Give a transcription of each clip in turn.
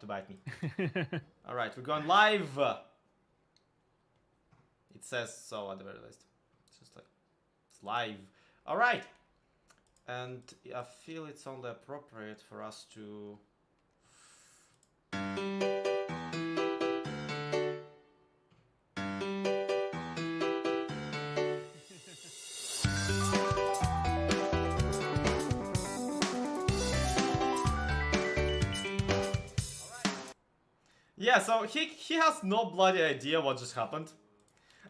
to bite me. All right, we're going live. It says so at the very least. It's just like it's live. All right, and I feel it's only appropriate for us to. Yeah, so he has no bloody idea what just happened.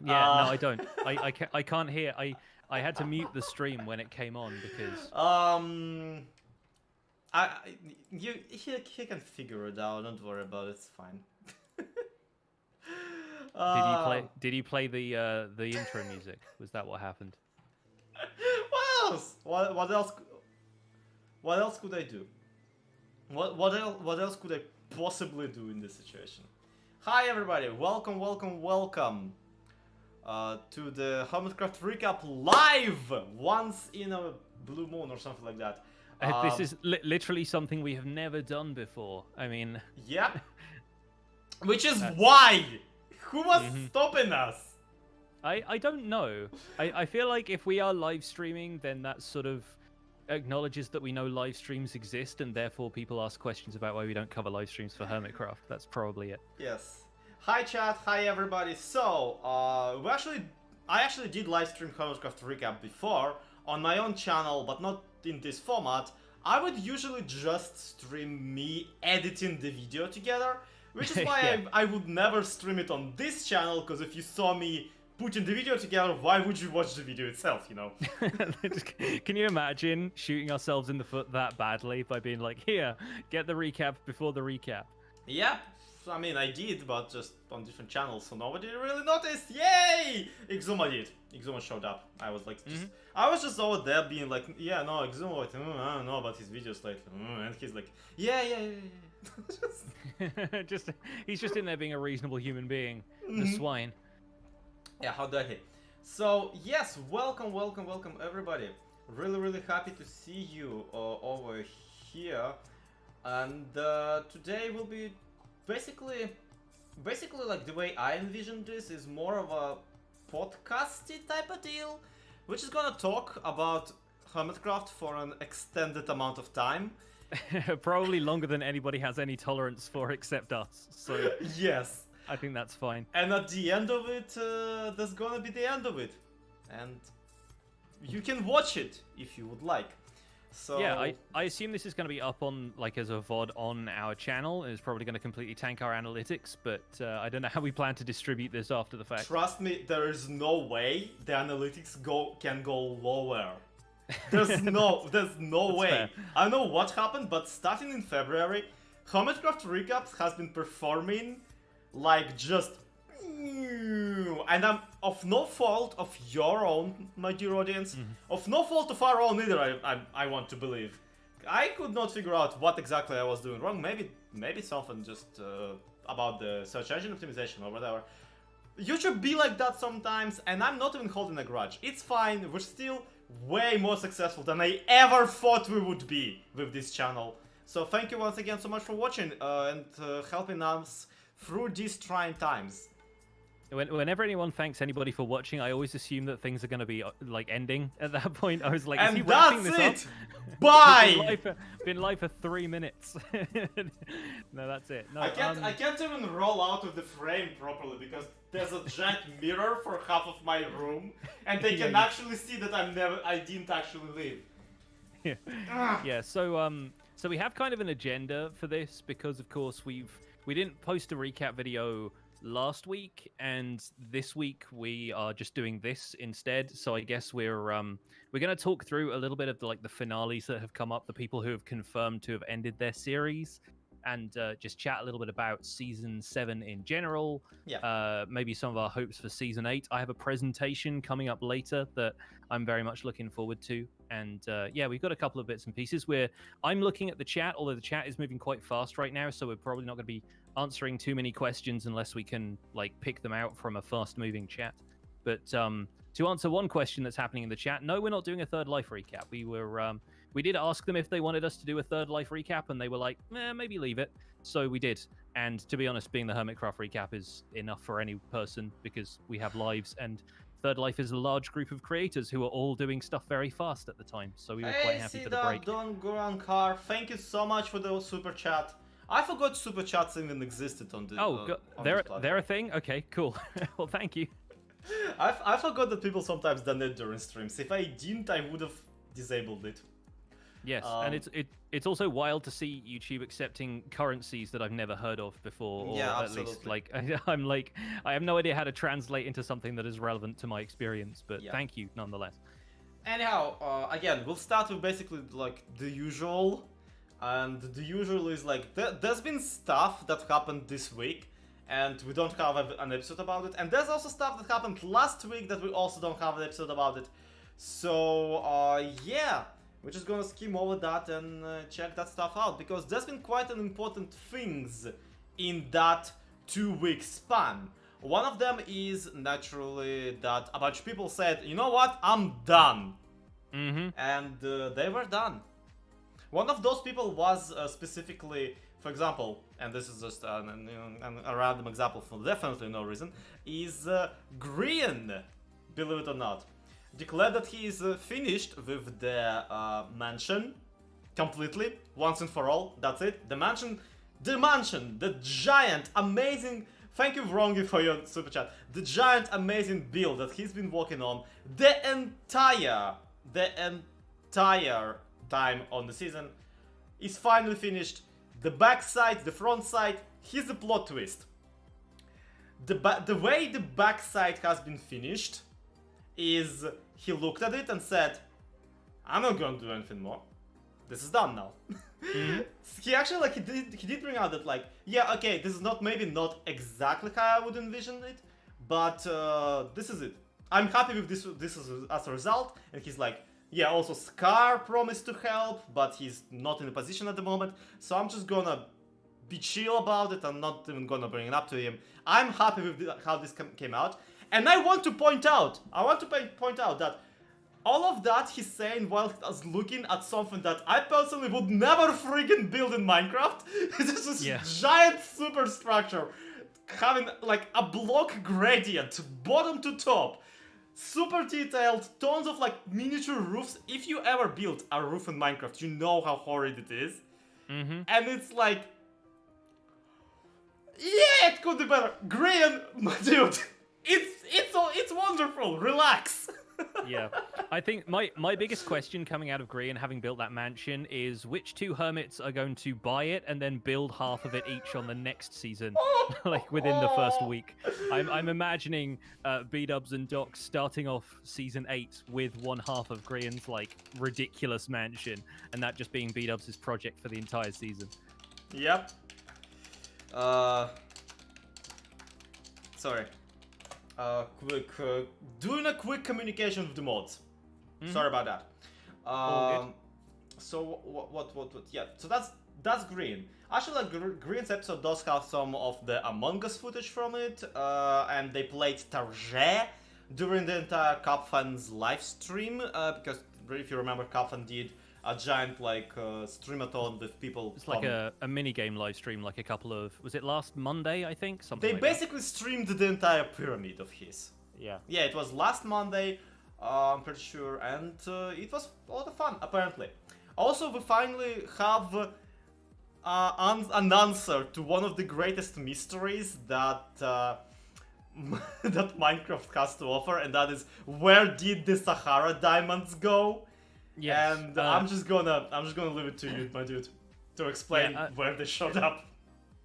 Yeah, no, I don't. I can't hear. I had to mute the stream when it came on because he can figure it out. Don't worry about it. It's fine. Did you play the intro music? Was that what happened? What else? What else? What else could I do? What else could I possibly do in this situation? Hi everybody, welcome to the Hermitcraft Recap live once in a blue moon or something like that. This is literally something we have never done before. I mean, yeah, which is why who was stopping us? I don't know. I feel like if we are live streaming, then that sort of acknowledges that we know live streams exist, and therefore people ask questions about why we don't cover live streams for Hermitcraft. That's probably it. Yes. Hi chat, hi everybody. So, I actually did live stream Hermitcraft Recap before on my own channel, but not in this format. I would usually just stream me editing the video together, which is why Yeah. I would never stream it on this channel, because if you saw me putting the video together, why would you watch the video itself, you know? Can you imagine shooting ourselves in the foot that badly by being like, here, get the recap before the recap? Yeah, I mean, I did, but just on different channels, so nobody really noticed. Yay! Exuma did. Exuma showed up. I was like, I was just over there being like, yeah, no, Exuma, I don't know about his videos lately. And he's like, yeah. He's just in there being a reasonable human being. The swine. Yeah, how dare he? So, yes, welcome everybody. Really happy to see you over here. And today will be basically like the way I envision this is more of a podcasty type of deal, which is gonna talk about Hermitcraft for an extended amount of time. Probably longer than anybody has any tolerance for except us. So yes. I think that's fine. And at the end of it, that's gonna be the end of it. And you can watch it if you would like. So yeah, I assume this is going to be up on, like, as a VOD on our channel. It's probably going to completely tank our analytics, but I don't know how we plan to distribute this after the fact. Trust me, there is no way the analytics can go lower. There's no way. Fair. I don't know what happened, but starting in February, Hermitcraft Recap has been performing like just, and I'm of no fault of your own, my dear audience, of no fault of our own either. I want to believe. I could not figure out what exactly I was doing wrong. Maybe something just about the search engine optimization or whatever. YouTube be like that sometimes, and I'm not even holding a grudge. It's fine. We're still way more successful than I ever thought we would be with this channel. So thank you once again so much for watching and helping us through these trying times. Whenever anyone thanks anybody for watching, I always assume that things are going to be like ending at that point. I was like, and is he wrapping that's this it. up? Bye. Been live for 3 minutes. No, that's it. No, I can't even roll out of the frame properly because there's a giant mirror for half of my room, and they can actually see that I didn't actually leave. Yeah. So we have kind of an agenda for this because, of course, we didn't post a recap video last week, and this week we are just doing this instead. So I guess we're going to talk through a little bit of the finales that have come up, the people who have confirmed to have ended their series, and just chat a little bit about season 7 in general. Yeah. Maybe some of our hopes for season 8. I have a presentation coming up later that I'm very much looking forward to. And yeah, we've got a couple of bits and pieces where I'm looking at the chat, although the chat is moving quite fast right now, so we're probably not going to be answering too many questions unless we can pick them out from a fast moving chat. But to answer one question that's happening in the chat, no, we're not doing a Third Life recap. we did ask them if they wanted us to do a Third Life recap, and they were like, maybe leave it. So we did. And to be honest, being the Hermitcraft recap is enough for any person because we have lives, and Third Life is a large group of creators who are all doing stuff very fast at the time. So we were quite happy for the break. Don Gorankar, thank you so much for the super chat. I forgot super chats even existed on the. They're a thing. Okay, cool. Well, thank you. I forgot that people sometimes donate during streams. If I didn't, I would have disabled it. Yes, and it's also wild to see YouTube accepting currencies that I've never heard of before, or yeah, at absolutely. least like I have no idea how to translate into something that is relevant to my experience. But thank you nonetheless. Anyhow, again, we'll start with basically like the usual, and the usual is like there's been stuff that happened this week, and we don't have an episode about it, and there's also stuff that happened last week that we also don't have an episode about it. So yeah. We're just gonna skim over that and check that stuff out, because there's been quite an important things in that 2-week span. One of them is naturally that a bunch of people said, you know what, I'm done. And they were done. One of those people was specifically, for example, and this is just a random example for definitely no reason, is Green, believe it or not. Declared that he is finished with the mansion completely, once and for all. That's it. The mansion, the giant, amazing. Thank you, Vrongi, for your super chat. The giant, amazing build that he's been working on the entire time on the season is finally finished. The back side, the front side. Here's the plot twist. The way the back side has been finished is he looked at it and said, I'm not going to do anything more. This is done now. He actually he did bring out that like, yeah, okay, this is maybe not exactly how I would envision it, but this is it. I'm happy with this as a result. And he's like, yeah, also Scar promised to help, but he's not in a position at the moment, so I'm just gonna be chill about it. I'm not even gonna bring it up to him. I'm happy with how this came out. And I want to point out that all of that he's saying while he's looking at something that I personally would never freaking build in Minecraft. It's just this giant superstructure having like a block gradient, bottom to top, super detailed, tons of like miniature roofs. If you ever built a roof in Minecraft, you know how horrid it is. And it's like, yeah, it could be better. Green, my dude. It's wonderful. Relax. Yeah, I think my biggest question coming out of Green, having built that mansion, is which two hermits are going to buy it and then build half of it each on the next season, like within the first week. I'm imagining B-Dubs and Doc starting off season 8 with one half of Green's like ridiculous mansion, and that just being B-Dubs' project for the entire season. Yep. Sorry. Doing a quick communication with the mods. Sorry about that. So what? Yeah. So that's Green. Actually, like Green's episode does have some of the Among Us footage from it, and they played Target during the entire Capfan's live stream. Because if you remember, Capfan did a giant like streamathon with people. It's like a mini game live stream, like a couple of, was it last Monday, I think? Something They like basically streamed the entire pyramid of his. Yeah. Yeah, it was last Monday, I'm pretty sure, and it was a lot of fun, apparently. Also, we finally have an answer to one of the greatest mysteries that that Minecraft has to offer, and that is, where did the Sahara diamonds go? Yes. And I'm just gonna leave it to you, my dude, to explain where they showed up.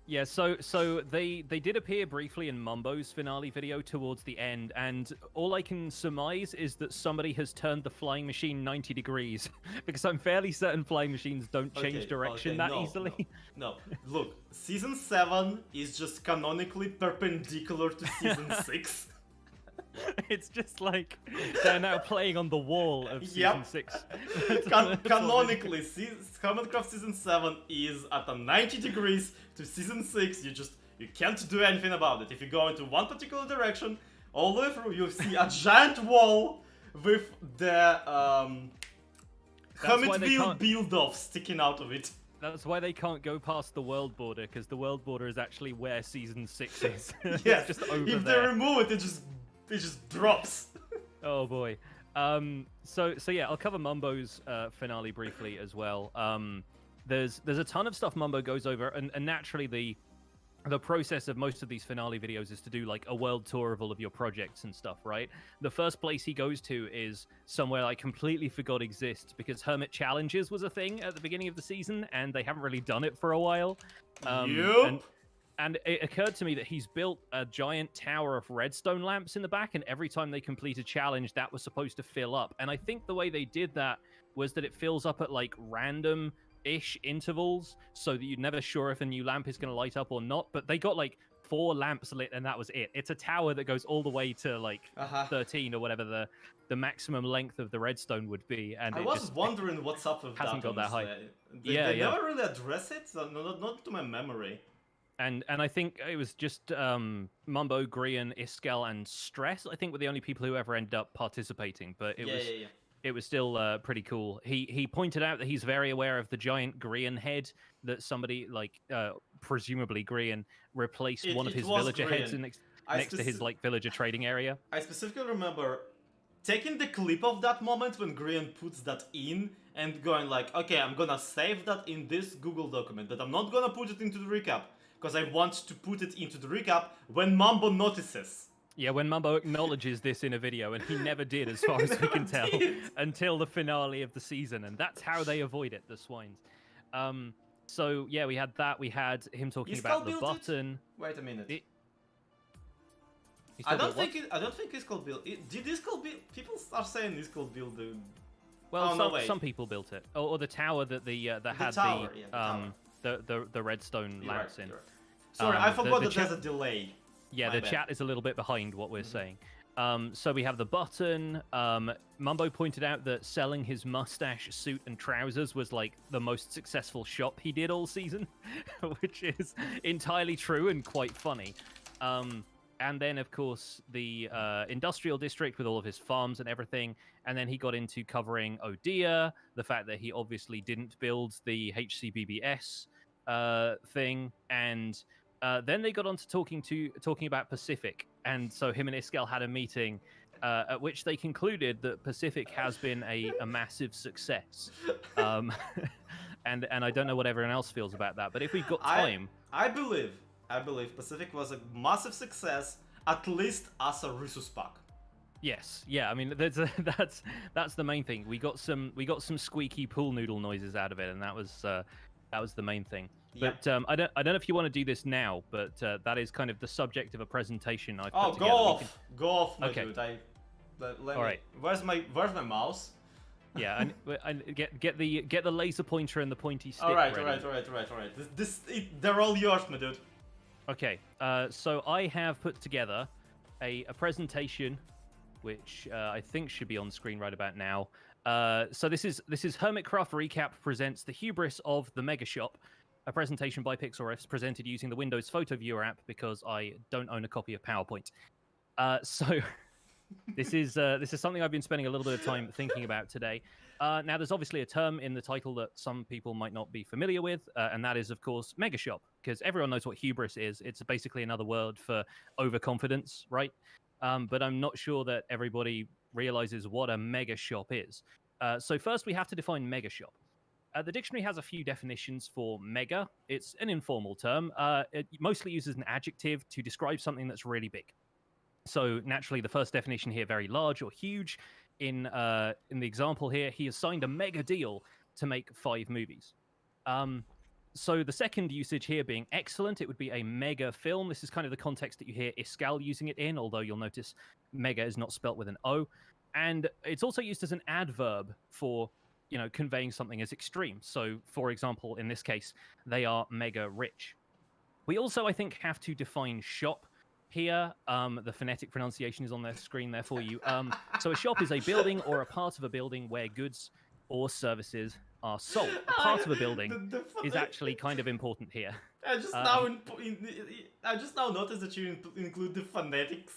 Yeah, so they did appear briefly in Mumbo's finale video towards the end, and all I can surmise is that somebody has turned the flying machine 90 degrees, because I'm fairly certain flying machines don't change direction that easily. No, look, Season 7 is just canonically perpendicular to Season 6. It's just like they're now playing on the wall of Season 6. Canonically, Hermitcraft Season 7 is at a 90 degrees to Season 6. You can't do anything about it. If you go into one particular direction, all the way through, you see a giant wall with the Hermitville build-off sticking out of it. That's why they can't go past the world border, because the world border is actually where season 6 is. Yes, It's just over if there. they remove it, it just drops. Oh boy. So yeah, I'll cover Mumbo's finale briefly as well. There's a ton of stuff Mumbo goes over, and naturally the process of most of these finale videos is to do like a world tour of all of your projects and stuff, right? The first place he goes to is somewhere I completely forgot exists, because Hermit Challenges was a thing at the beginning of the season, and they haven't really done it for a while. Yep. And it occurred to me that he's built a giant tower of redstone lamps in the back, and every time they complete a challenge, that was supposed to fill up. And I think the way they did that was that it fills up at like random-ish intervals, so that you're never sure if a new lamp is going to light up or not. But they got like 4 lamps lit, and that was it. It's a tower that goes all the way to like 13 or whatever the maximum length of the redstone would be. And I was wondering what's up with hasn't got that high. They never really address it, so not to my memory. And I think it was just Mumbo, Grian, Iskel, and Stress, I think, were the only people who ever ended up participating. But it was still pretty cool. He pointed out that he's very aware of the giant Grian head that somebody, like, presumably Grian, replaced one of his villager heads next to his like villager trading area. I specifically remember taking the clip of that moment when Grian puts that in and going like, okay, I'm gonna save that in this Google document, but I'm not gonna put it into the recap, because I want to put it into the recap when Mumbo notices. Yeah, when Mumbo acknowledges this in a video, and he never did, as far as we can tell, until the finale of the season, and that's how they avoid it, the swines. So yeah, we had that. We had him talking about the button. Wait a minute. I don't think Iskel built it. Did Iskel build? People are saying Iskel built the. Well, some people built it, or the tower that had the redstone lamps in. Right. Sorry, I forgot that there's a delay. Yeah, the chat is a little bit behind what we're saying. So we have the button. Mumbo pointed out that selling his mustache, suit, and trousers was like the most successful shop he did all season, which is entirely true and quite funny. And then, of course, the industrial district with all of his farms and everything. And then he got into covering Odia, the fact that he obviously didn't build the HCBBS thing, and then they got on to talking about Pacific. And so him and Iskel had a meeting at which they concluded that Pacific has been a massive success. And I don't know what everyone else feels about that, but if we've got time, I believe Pacific was a massive success, at least as a Resus pack. Yes, yeah. I mean, that's the main thing. We got some squeaky pool noodle noises out of it, and that was the main thing. Yeah. But I don't know if you want to do this now, but that is kind of the subject of a presentation I've put together. Go off, my okay. dude. All right. Where's my mouse? Yeah, and get the laser pointer and the pointy stick. All right. They're all yours, my dude. Okay. So I have put together a presentation, which I think should be on screen right about now. So this is Hermitcraft Recap presents the hubris of the Mega Shop. A presentation by Pixelriffs presented using the Windows Photo Viewer app because I don't own a copy of PowerPoint. So this is something I've been spending a little bit of time thinking about today. Now, there's obviously a term in the title that some people might not be familiar with, and that is, of course, Mega Shop, because everyone knows what hubris is. It's basically another word for overconfidence, right? But I'm not sure that everybody realizes what a Mega Shop is. So first, we have to define Mega Shop. The dictionary has a few definitions for mega. It's an informal term. It mostly uses an adjective to describe something that's really big. So naturally, the first definition here, very large or huge. In the example here, he has signed a mega deal to make 5 movies. So the second usage here being excellent, it would be a mega film. This is kind of the context that you hear Iscal using it in, although you'll notice mega is not spelt with an O. And it's also used as an adverb for conveying something as extreme. So, for example, in this case, they are mega rich. We also, I think, have to define shop here. The phonetic pronunciation is on their screen there for you. So a shop is a building or a part of a building where goods or services are sold. A part of a building is actually kind of important here. I just now noticed that you include the phonetics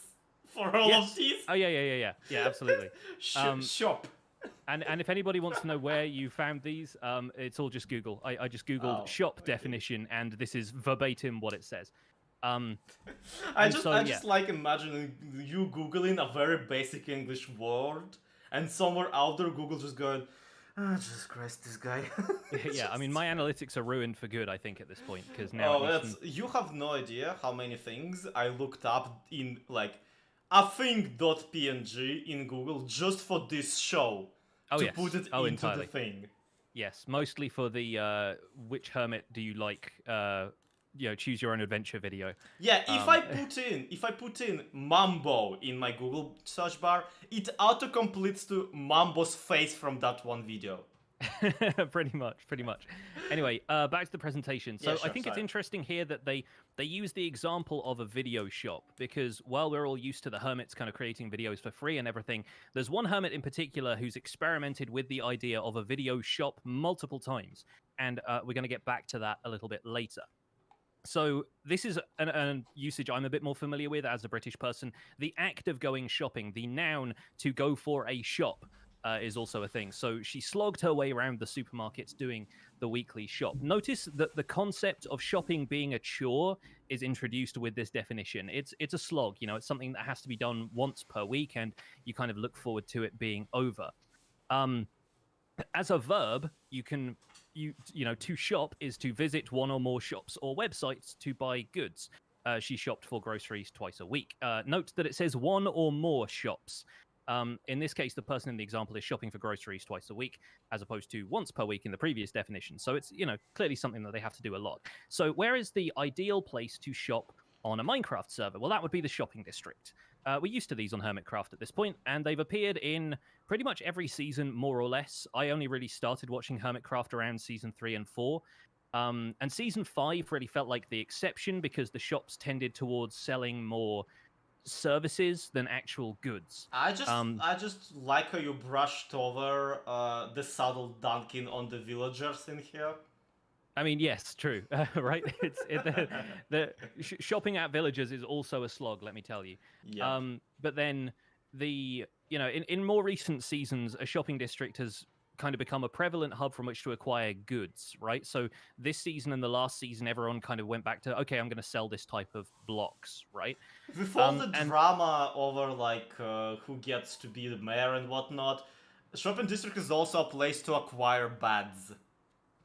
for all of these. Oh, yeah, absolutely. Shop. And if anybody wants to know where you found these, it's all just Google. I just Googled shop definition, and this is verbatim what it says. I so, just like imagining you googling a very basic English word, and somewhere out there Google just going, "Ah, Jesus Christ, this guy." Yeah, I mean, my analytics are ruined for good, I think, at this point, because now you have no idea how many things I looked up in like a thing.png in Google just for this show to put it into entirely. the thing. Yes, mostly for the which hermit do you like? Choose your own adventure video. Yeah, if I put in Mambo in my Google search bar, it auto completes to Mambo's face from that one video. pretty much. Anyway, back to the presentation. So I think it's interesting here that they use the example of a video shop, because while we're all used to the hermits kind of creating videos for free and everything, there's one hermit in particular who's experimented with the idea of a video shop multiple times, and we're going to get back to that a little bit later. So this is a usage I'm a bit more familiar with as a British person. The act of going shopping, the noun to go for a shop, is also a thing. So she slogged her way around the supermarkets doing the weekly shop. Notice that the concept of shopping being a chore is introduced with this definition. It's a slog, it's something that has to be done once per week, and you kind of look forward to it being over. As a verb, to shop is to visit one or more shops or websites to buy goods. She shopped for groceries twice a week. Note that it says one or more shops. In this case, the person in the example is shopping for groceries twice a week, as opposed to once per week in the previous definition. So it's, clearly something that they have to do a lot. So where is the ideal place to shop on a Minecraft server? Well, that would be the shopping district. We're used to these on Hermitcraft at this point, and they've appeared in pretty much every season, more or less. I only really started watching Hermitcraft around season 3 and 4. And season 5 really felt like the exception, because the shops tended towards selling more services than actual goods. I just like how you brushed over the subtle dunking on the villagers in here. I mean, yes, true, right? The shopping at villagers is also a slog, let me tell you. Yeah. But then in more recent seasons, a shopping district has kind of become a prevalent hub from which to acquire goods, right? So this season and the last season, everyone kind of went back to, okay, I'm going to sell this type of blocks, right? With all the drama over who gets to be the mayor and whatnot, shopping district is also a place to acquire bads.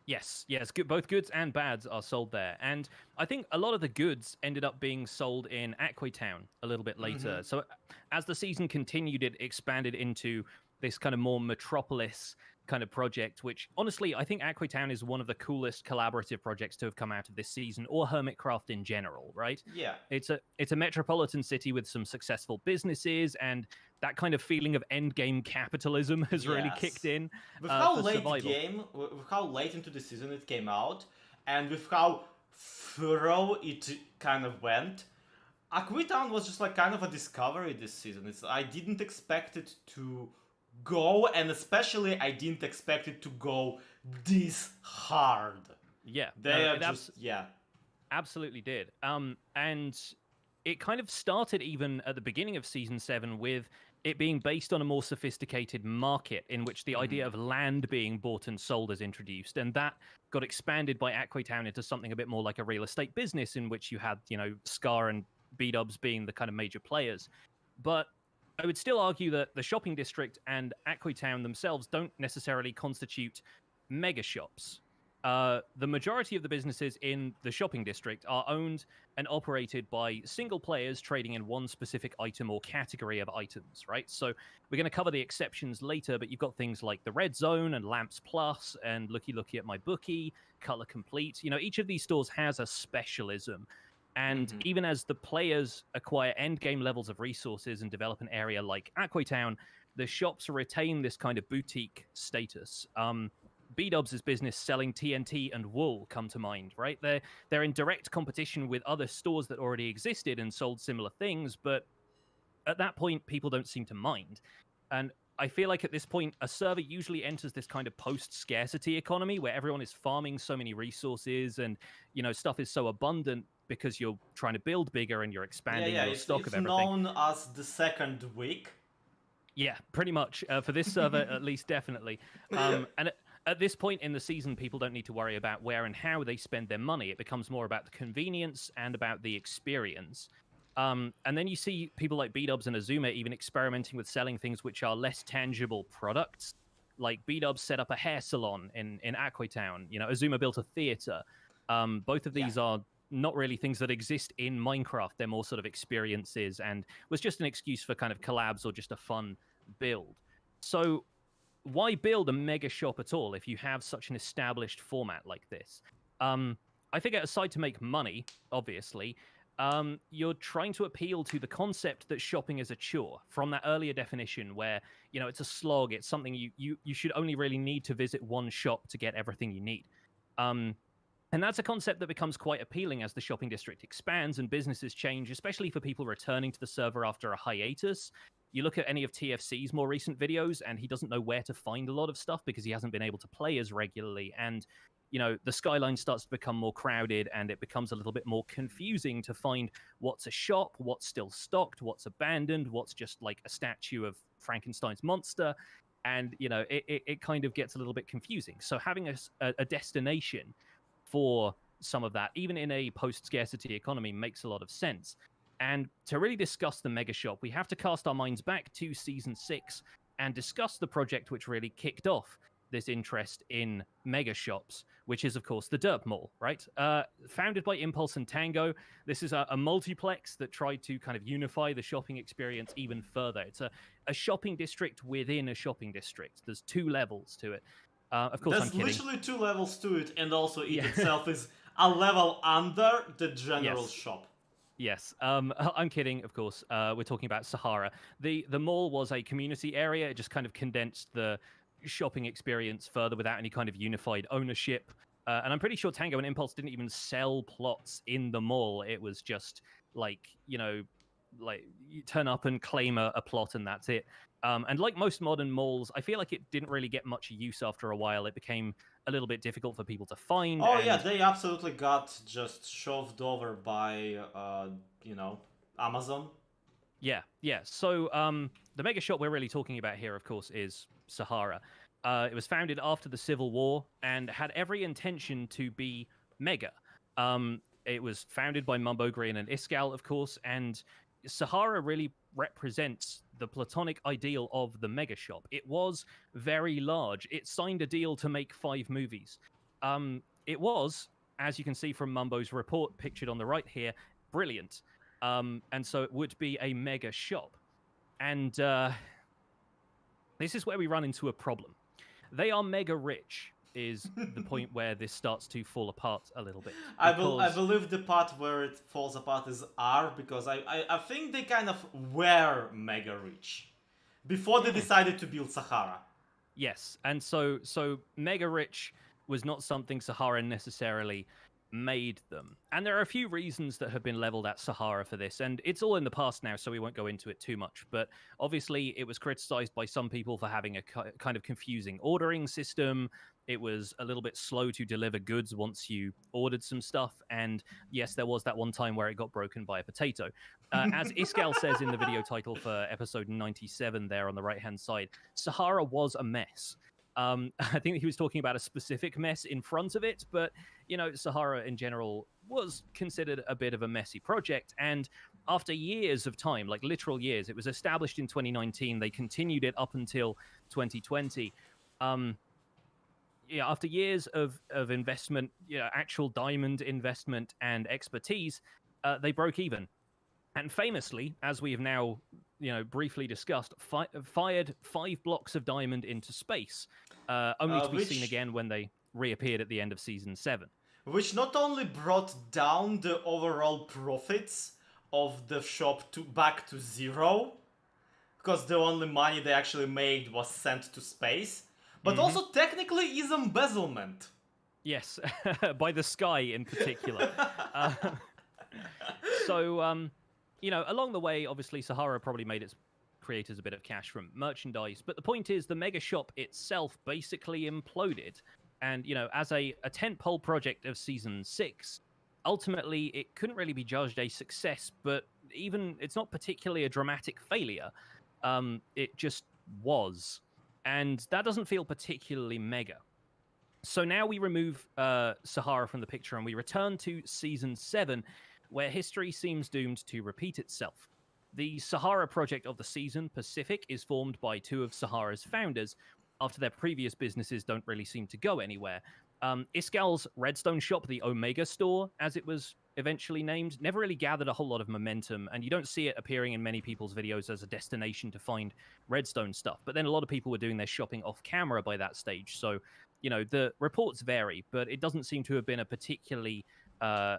Yes, both goods and bads are sold there. And I think a lot of the goods ended up being sold in Aquatown a little bit later. Mm-hmm. So as the season continued, it expanded into this kind of more metropolis kind of project, which honestly, I think Aquatown is one of the coolest collaborative projects to have come out of this season, or Hermitcraft in general, right? Yeah. It's a metropolitan city with some successful businesses, and that kind of feeling of endgame capitalism has really kicked in. With how late into the season it came out, and with how thorough it kind of went, Aquatown was just like kind of a discovery this season. I didn't expect it to go, and especially I didn't expect it to go this hard. Yeah, absolutely did. And it kind of started even at the beginning of season 7 with it being based on a more sophisticated market in which the idea of land being bought and sold is introduced, and that got expanded by Aquatown into something a bit more like a real estate business, in which you had Scar and B-Dubs being the kind of major players. But I would still argue that the shopping district and Aquatown themselves don't necessarily constitute mega shops. The majority of the businesses in the shopping district are owned and operated by single players trading in one specific item or category of items, right? So we're going to cover the exceptions later, but you've got things like the Red Zone and Lamps Plus and Looky at My Bookie, Color Complete. Each of these stores has a specialism. And even as the players acquire endgame levels of resources and develop an area like Aquatown, the shops retain this kind of boutique status. B-Dubs' business selling TNT and wool come to mind, right? They're in direct competition with other stores that already existed and sold similar things, but at that point, people don't seem to mind. And I feel like at this point, a server usually enters this kind of post-scarcity economy where everyone is farming so many resources and, stuff is so abundant because you're trying to build bigger and you're expanding your stock of everything. It's known as the second week. Yeah, pretty much. For this server, at least, definitely. And at this point in the season, people don't need to worry about where and how they spend their money. It becomes more about the convenience and about the experience. And then you see people like B-Dubs and Azuma even experimenting with selling things which are less tangible products. Like B-Dubs set up a hair salon in Aquatown. You know, Azuma built a theater. Both of these are not really things that exist in Minecraft. They're more sort of experiences and was just an excuse for kind of collabs or just a fun build. So why build a mega shop at all if you have such an established format like this? I figure aside to make money, obviously, you're trying to appeal to the concept that shopping is a chore from that earlier definition where, you know, it's a slog. It's something you should only really need to visit one shop to get everything you need. And that's a concept that becomes quite appealing as the shopping district expands and businesses change, especially for people returning to the server after a hiatus. You look at any of TFC's more recent videos, and he doesn't know where to find a lot of stuff because he hasn't been able to play as regularly. And, you know, the skyline starts to become more crowded, and it becomes a little bit more confusing to find what's a shop, what's still stocked, what's abandoned, what's just like a statue of Frankenstein's monster. And, you know, it kind of gets a little bit confusing. So having a destination for some of that, even in a post-scarcity economy, makes a lot of sense. And to really discuss the mega shop, we have to cast our minds back to Season 6 and discuss the project which really kicked off this interest in mega shops, which is, of course, the Derp Mall, right? Founded by Impulse and Tango, this is a multiplex that tried to kind of unify the shopping experience even further. It's a shopping district within a shopping district. There's 2 levels to it. Of course, There's I'm kidding. literally 2 levels to it, and also it itself is a level under the general Yes. shop. Yes, I'm kidding, of course. We're talking about Sahara. The mall was a community area. It just kind of condensed the shopping experience further without any kind of unified ownership. And I'm pretty sure Tango and Impulse didn't even sell plots in the mall. It was just like, you know, like you turn up and claim a plot and that's it. And like most modern malls, I feel like it didn't really get much use after a while. It became a little bit difficult for people to find. Oh yeah, they absolutely got just shoved over by, you know, Amazon. Yeah. So the mega shop we're really talking about here, of course, is Sahara. It was founded after the Civil War and had every intention to be mega. It was founded by Mumbo Green and Iskal, of course, and Sahara really represents the platonic ideal of the mega shop. It was very large. It signed a deal to make 5 movies. It was, as you can see from Mumbo's report pictured on the right here, brilliant. And so it would be a mega shop. And this is where we run into a problem. They are mega rich, is the point where this starts to fall apart a little bit. I believe the part where it falls apart is R, because I think they kind of were mega rich before they decided to build Sahara. Yes, and so mega rich was not something Sahara necessarily made them. And there are a few reasons that have been leveled at Sahara for this, and it's all in the past now, so we won't go into it too much. But obviously, it was criticized by some people for having a kind of confusing ordering system. It was a little bit slow to deliver goods once you ordered some stuff. And yes, there was that one time where it got broken by a potato. As Iskal says in the video title for episode 97 there on the right-hand side, Sahara was a mess. I think he was talking about a specific mess in front of it, but, you know, Sahara in general was considered a bit of a messy project. And after years of time, like literal years, it was established in 2019. They continued it up until 2020. After years of investment, actual diamond investment and expertise, they broke even. And famously, as we have now, briefly discussed, fired 5 blocks of diamond into space, only to be seen again when they reappeared at the end of Season 7. Which not only brought down the overall profits of the shop back to 0, because the only money they actually made was sent to space, but also technically is embezzlement. Yes, by the sky in particular. Along the way, obviously, Sahara probably made its creators a bit of cash from merchandise. But the point is, the mega shop itself basically imploded. And, as a tentpole project of Season 6, ultimately, it couldn't really be judged a success, but even it's not particularly a dramatic failure. It just was. And that doesn't feel particularly mega. So now we remove Sahara from the picture and we return to Season 7, where history seems doomed to repeat itself. The Sahara project of the season, Pacific, is formed by two of Sahara's founders after their previous businesses don't really seem to go anywhere. Iskal's Redstone shop, the Omega store, as it was eventually named, never really gathered a whole lot of momentum, and you don't see it appearing in many people's videos as a destination to find Redstone stuff. But then a lot of people were doing their shopping off camera by that stage, so the reports vary, but it doesn't seem to have been a particularly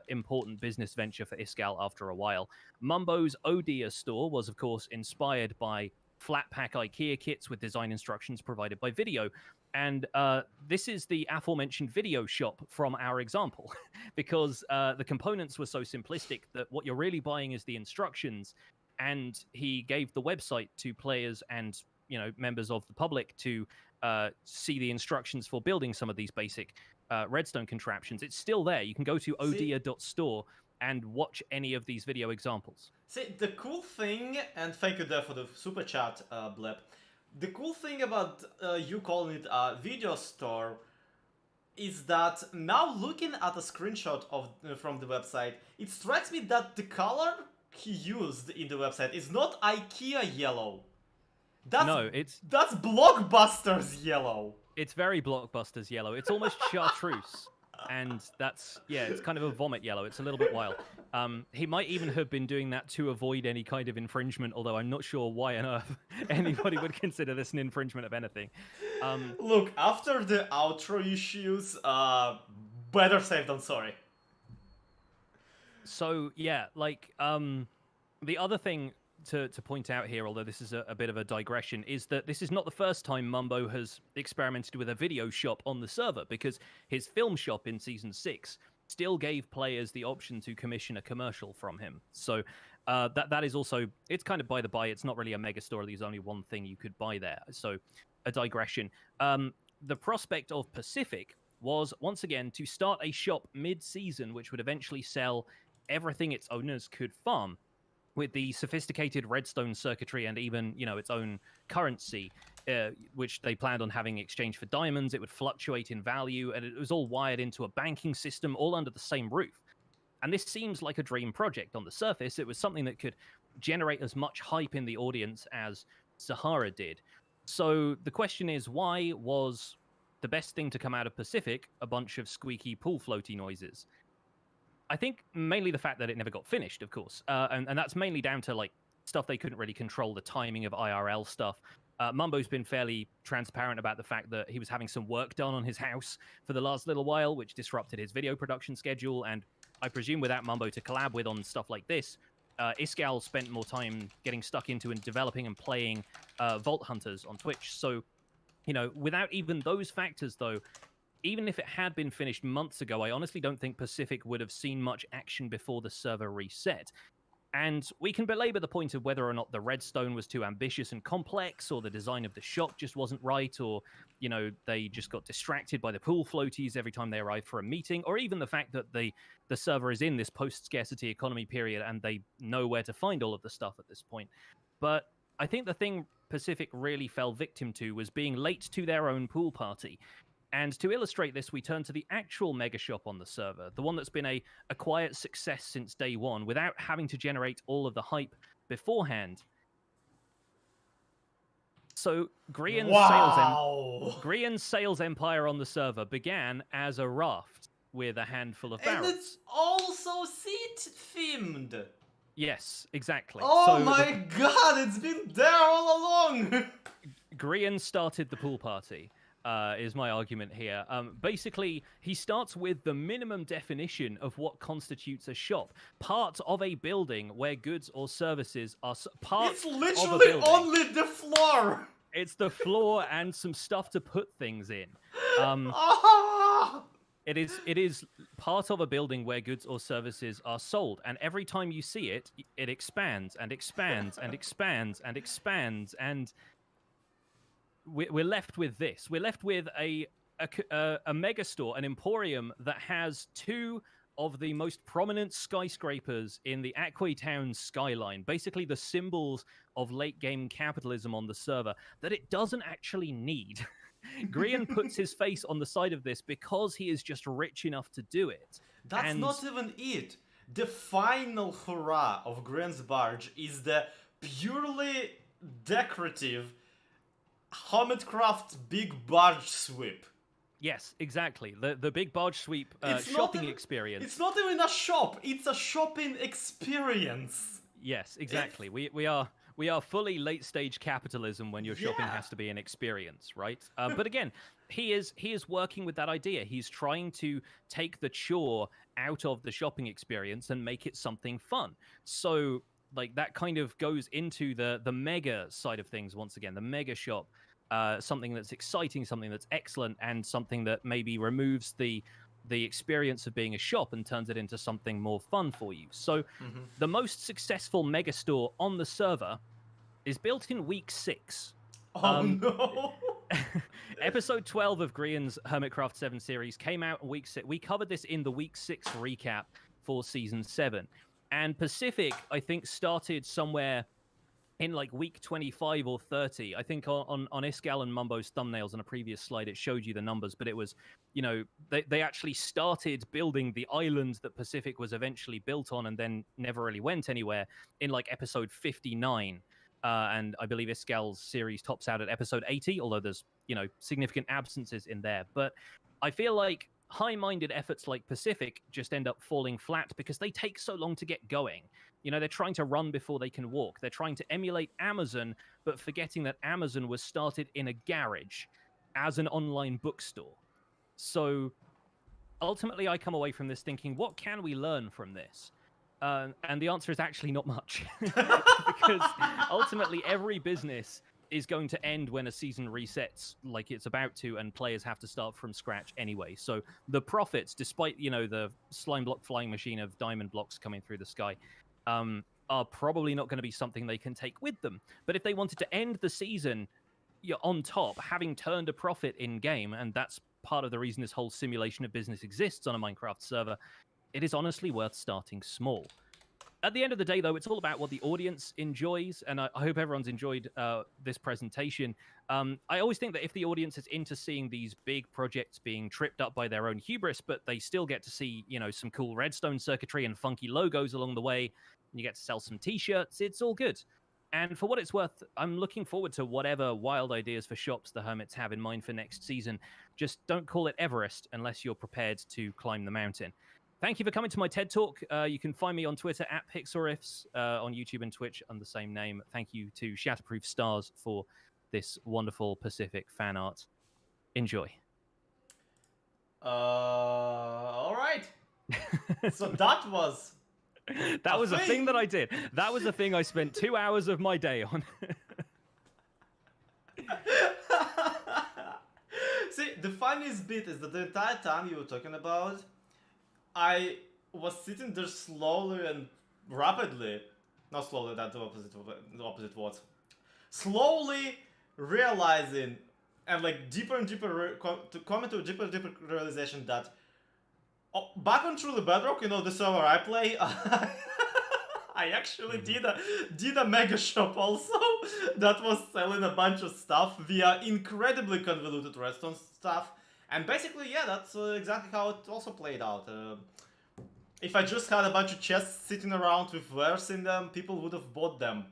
important business venture for Iskal after a while. Mumbo's Odia store was, of course, inspired by flat pack IKEA kits with design instructions provided by Video. And this is the aforementioned Video shop from our example, because the components were so simplistic that what you're really buying is the instructions. And he gave the website to players and members of the public to see the instructions for building some of these basic redstone contraptions. It's still there. You can go to odia.store and watch any of these video examples. See, the cool thing, and thank you there for the super chat, Bleb. The cool thing about you calling it a video store is that now looking at a screenshot of from the website, it strikes me that the color he used in the website is not IKEA yellow. That's Blockbuster's yellow. It's very Blockbuster's yellow. It's almost chartreuse. And it's kind of a vomit yellow. It's a little bit wild. He might even have been doing that to avoid any kind of infringement, although I'm not sure why on earth anybody would consider this an infringement of anything. Look, after the outro issues, better safe than sorry. So, yeah, the other thing to point out here, although this is a bit of a digression, is that this is not the first time Mumbo has experimented with a video shop on the server, because his film shop in Season 6 still gave players the option to commission a commercial from him. So that is also, it's kind of by the by, it's not really a mega store, there's only one thing you could buy there. So a digression. The prospect of Pacific was, once again, to start a shop mid-season which would eventually sell everything its owners could farm, with the sophisticated redstone circuitry and even, its own currency, which they planned on having exchanged for diamonds. It would fluctuate in value, and it was all wired into a banking system, all under the same roof. And this seems like a dream project on the surface. It was something that could generate as much hype in the audience as Sahara did. So the question is, why was the best thing to come out of Pacific a bunch of squeaky pool floaty noises? I think mainly the fact that it never got finished, of course. And that's mainly down to stuff they couldn't really control, the timing of IRL stuff. Mumbo's been fairly transparent about the fact that he was having some work done on his house for the last little while, which disrupted his video production schedule. And I presume without Mumbo to collab with on stuff like this, Iskal spent more time getting stuck into and developing and playing Vault Hunters on Twitch. So, without even those factors, though, even if it had been finished months ago, I honestly don't think Pacific would have seen much action before the server reset. And we can belabor the point of whether or not the redstone was too ambitious and complex, or the design of the shop just wasn't right, or, they just got distracted by the pool floaties every time they arrived for a meeting, or even the fact that the server is in this post-scarcity economy period and they know where to find all of the stuff at this point. But I think the thing Pacific really fell victim to was being late to their own pool party. And to illustrate this, we turn to the actual mega shop on the server, the one that's been a quiet success since day one, without having to generate all of the hype beforehand. So Grian's sales empire on the server began as a raft with a handful of barrels. And it's also seat-themed! Yes, exactly. Oh my god, it's been there all along! Grian started the pool party. Is my argument here. Basically, he starts with the minimum definition of what constitutes a shop. Part of a building where goods or services are It's literally only the floor! It's the floor and some stuff to put things in. It is part of a building where goods or services are sold, and every time you see it, it expands and expands and expands and expands, and we're left with this. We're left with a mega store, an emporium that has two of the most prominent skyscrapers in the Aquay Town skyline, basically the symbols of late game capitalism on the server, that it doesn't actually need. Grian puts his face on the side of this because he is just rich enough to do it. That's not even it. The final hurrah of Grian's barge is the purely decorative Hermitcraft big barge sweep. Yes, exactly. The big barge sweep shopping experience. It's not even a shop. It's a shopping experience. Yes, exactly. We are fully late stage capitalism when your shopping has to be an experience, right? But again, he is working with that idea. He's trying to take the chore out of the shopping experience and make it something fun. So like that kind of goes into the mega side of things once again, the mega shop. Something that's exciting, something that's excellent, and something that maybe removes the experience of being a shop and turns it into something more fun for you. So the most successful megastore on the server is built in week 6. Oh no! Episode 12 of Grian's Hermitcraft 7 series came out in week 6. We covered this in the week 6 recap for season 7. And Pacific, I think, started somewhere in like week 25 or 30. I think on Iskal and Mumbo's thumbnails on a previous slide, it showed you the numbers, but it was, you know, they actually started building the island that Pacific was eventually built on and then never really went anywhere in like episode 59. And I believe Iskal's series tops out at episode 80, although there's, you know, significant absences in there. But I feel like high-minded efforts like Pacific just end up falling flat because they take so long to get going. You know, they're trying to run before they can walk. They're trying to emulate Amazon, but forgetting that Amazon was started in a garage as an online bookstore. So ultimately, I come away from this thinking, what can we learn from this? And the answer is actually not much. Because ultimately, every business is going to end when a season resets like it's about to, and players have to start from scratch anyway. So the profits, despite, you know, the slime block flying machine of diamond blocks coming through the sky, are probably not going to be something they can take with them. But if they wanted to end the season on top, having turned a profit in game, and that's part of the reason this whole simulation of business exists on a Minecraft server, it is honestly worth starting small. At the end of the day, though, it's all about what the audience enjoys, and I hope everyone's enjoyed this presentation. I always think that if the audience is into seeing these big projects being tripped up by their own hubris, but they still get to see, you know, some cool redstone circuitry and funky logos along the way, and you get to sell some t-shirts, it's all good. And for what it's worth, I'm looking forward to whatever wild ideas for shops the Hermits have in mind for next season. Just don't call it Everest unless you're prepared to climb the mountain. Thank you for coming to my TED Talk. You can find me on Twitter at Pixelriffs, on YouTube and Twitch under the same name. Thank you to Shatterproof Stars for this wonderful Pacific fan art. Enjoy. All right. So that was... that was a thing that I did. That was a thing I spent 2 hours of my day on. See, the funniest bit is that the entire time you were talking about, I was sitting there slowly and rapidly, not slowly, that's the opposite words, slowly realizing, and like deeper and deeper, coming to a deeper and deeper realization that back on Truly Bedrock, you know, the server I play, I actually did a mega shop also that was selling a bunch of stuff via incredibly convoluted redstone stuff. And basically, yeah, that's exactly how it also played out. If I just had a bunch of chests sitting around with wares in them, people would have bought them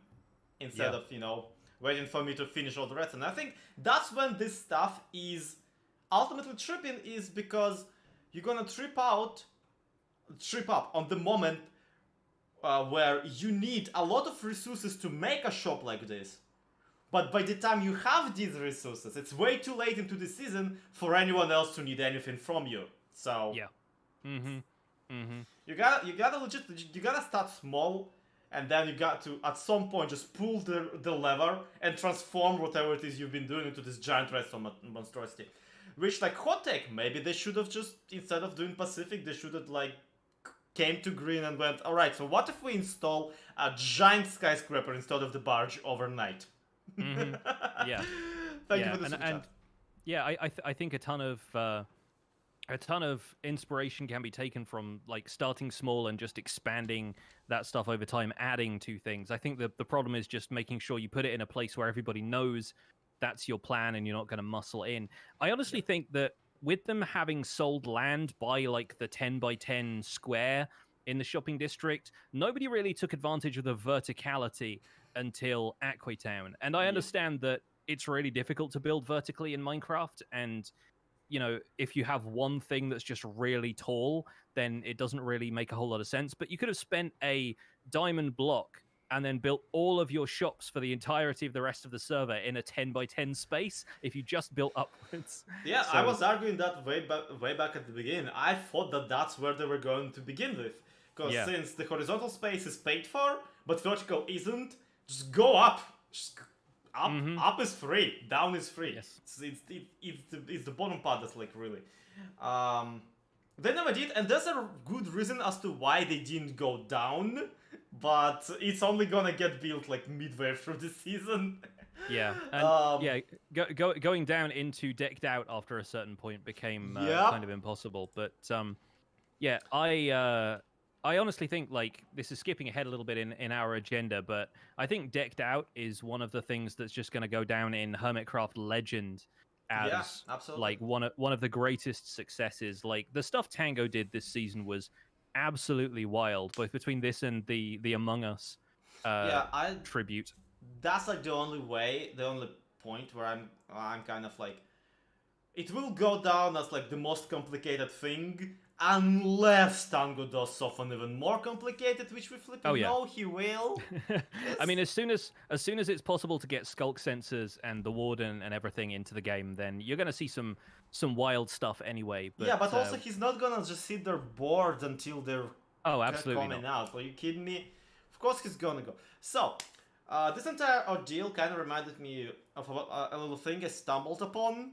instead of, you know, waiting for me to finish all the rest. And I think that's when this stuff is ultimately tripping, is because you're gonna trip up on the moment where you need a lot of resources to make a shop like this. But by the time you have these resources, it's way too late into the season for anyone else to need anything from you. So yeah, you gotta start small, and then you got to at some point just pull the lever and transform whatever it is you've been doing into this giant redstone monstrosity. Which, like, hot take, maybe they should have just, instead of doing Pacific, they should have like came to Green and went, all right, so what if we install a giant skyscraper instead of the barge overnight? Yeah. Thank you for the super chat. Yeah, I think a ton of a ton of inspiration can be taken from like starting small and just expanding that stuff over time, adding to things. I think the problem is just making sure you put it in a place where everybody knows that's your plan and you're not going to muscle in. I honestly Yep. think that with them having sold land by like the 10 by 10 square in the shopping district, nobody really took advantage of the verticality until Aquatown. And I Yep. understand that it's really difficult to build vertically in Minecraft, and if you have one thing that's just really tall, then it doesn't really make a whole lot of sense. But you could have spent a diamond block and then built all of your shops for the entirety of the rest of the server in a 10 by 10 space if you just built upwards. Yeah, I So, was arguing that way back at the beginning. I thought that that's where they were going to begin with, because yeah. since the horizontal space is paid for, but vertical isn't, just go up. Just up, up is free, down is free. Yes. It's the bottom part that's like really. They never did, and there's a good reason as to why they didn't go down, but it's only gonna get built like midway through the season. Yeah, and going down into decked out after a certain point became Yep. kind of impossible. But yeah, I honestly think like this is skipping ahead a little bit in our agenda, but I think decked out is one of the things that's just going to go down in Hermitcraft legend Yeah, as absolutely. like one of the greatest successes. Like the stuff Tango did this season was absolutely wild, both between this and the Among Us tribute. That's like the only point where I'm kind of like, it will go down as like the most complicated thing, unless Tango does something even more complicated, which we flipping know he will. I mean, as soon as it's possible to get skulk sensors and the warden and everything into the game, then you're going to see some wild stuff anyway. But, yeah, but also he's not gonna just sit there bored until they're absolutely coming not. out. Are you kidding me? Of course he's gonna go. So, this entire ordeal kind of reminded me of a little thing I stumbled upon.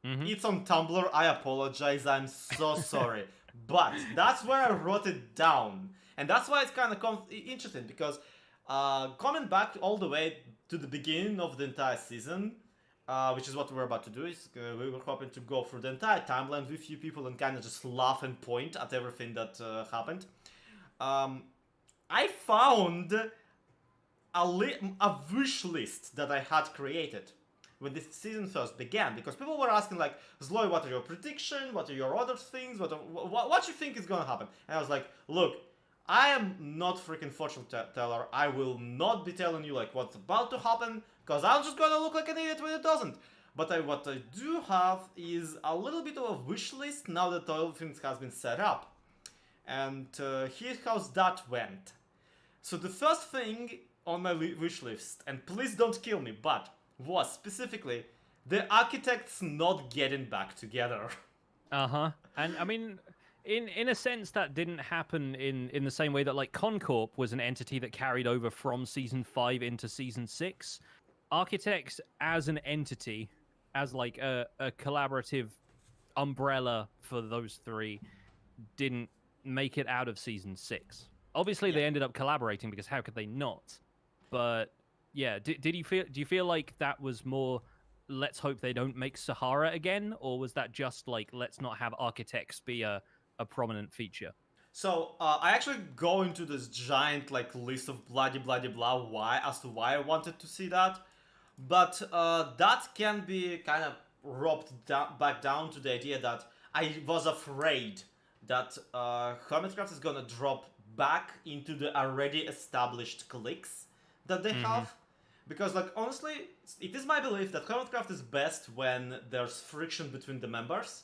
It's on Tumblr, I apologize, I'm so sorry. But that's where I wrote it down. And that's why it's kind of interesting, because coming back all the way to the beginning of the entire season, which is what we're about to do, is we were hoping to go through the entire timeline with you people and kind of just laugh and point at everything that happened. I found a wish list that I had created when this season first began, because people were asking like, Zloy, what are your predictions? What are your other things? What you think is gonna happen? And I was like, look, I am not freaking fortune teller. I will not be telling you like what's about to happen, because I'm just gonna look like an idiot when it doesn't. But what I do have is a little bit of a wish list now that everything has been set up. And here's how that went. So the first thing on my wish list, and please don't kill me, but was specifically the architects not getting back together. And I mean, in a sense, that didn't happen in the same way that like Concorp was an entity that carried over from season 5 into season 6. Architects as an entity, as like a collaborative umbrella for those three, didn't make it out of season 6. Obviously, they ended up collaborating, because how could they not? But yeah, do you feel like that was more, let's hope they don't make Sahara again, or was that just like, let's not have architects be a prominent feature? So I actually go into this giant like list of bloody blah why I wanted to see that, but that can be kind of roped back down to the idea that I was afraid that Hermitcraft is gonna drop back into the already established cliques that they have. Because, like, honestly, it is my belief that Hermitcraft is best when there's friction between the members,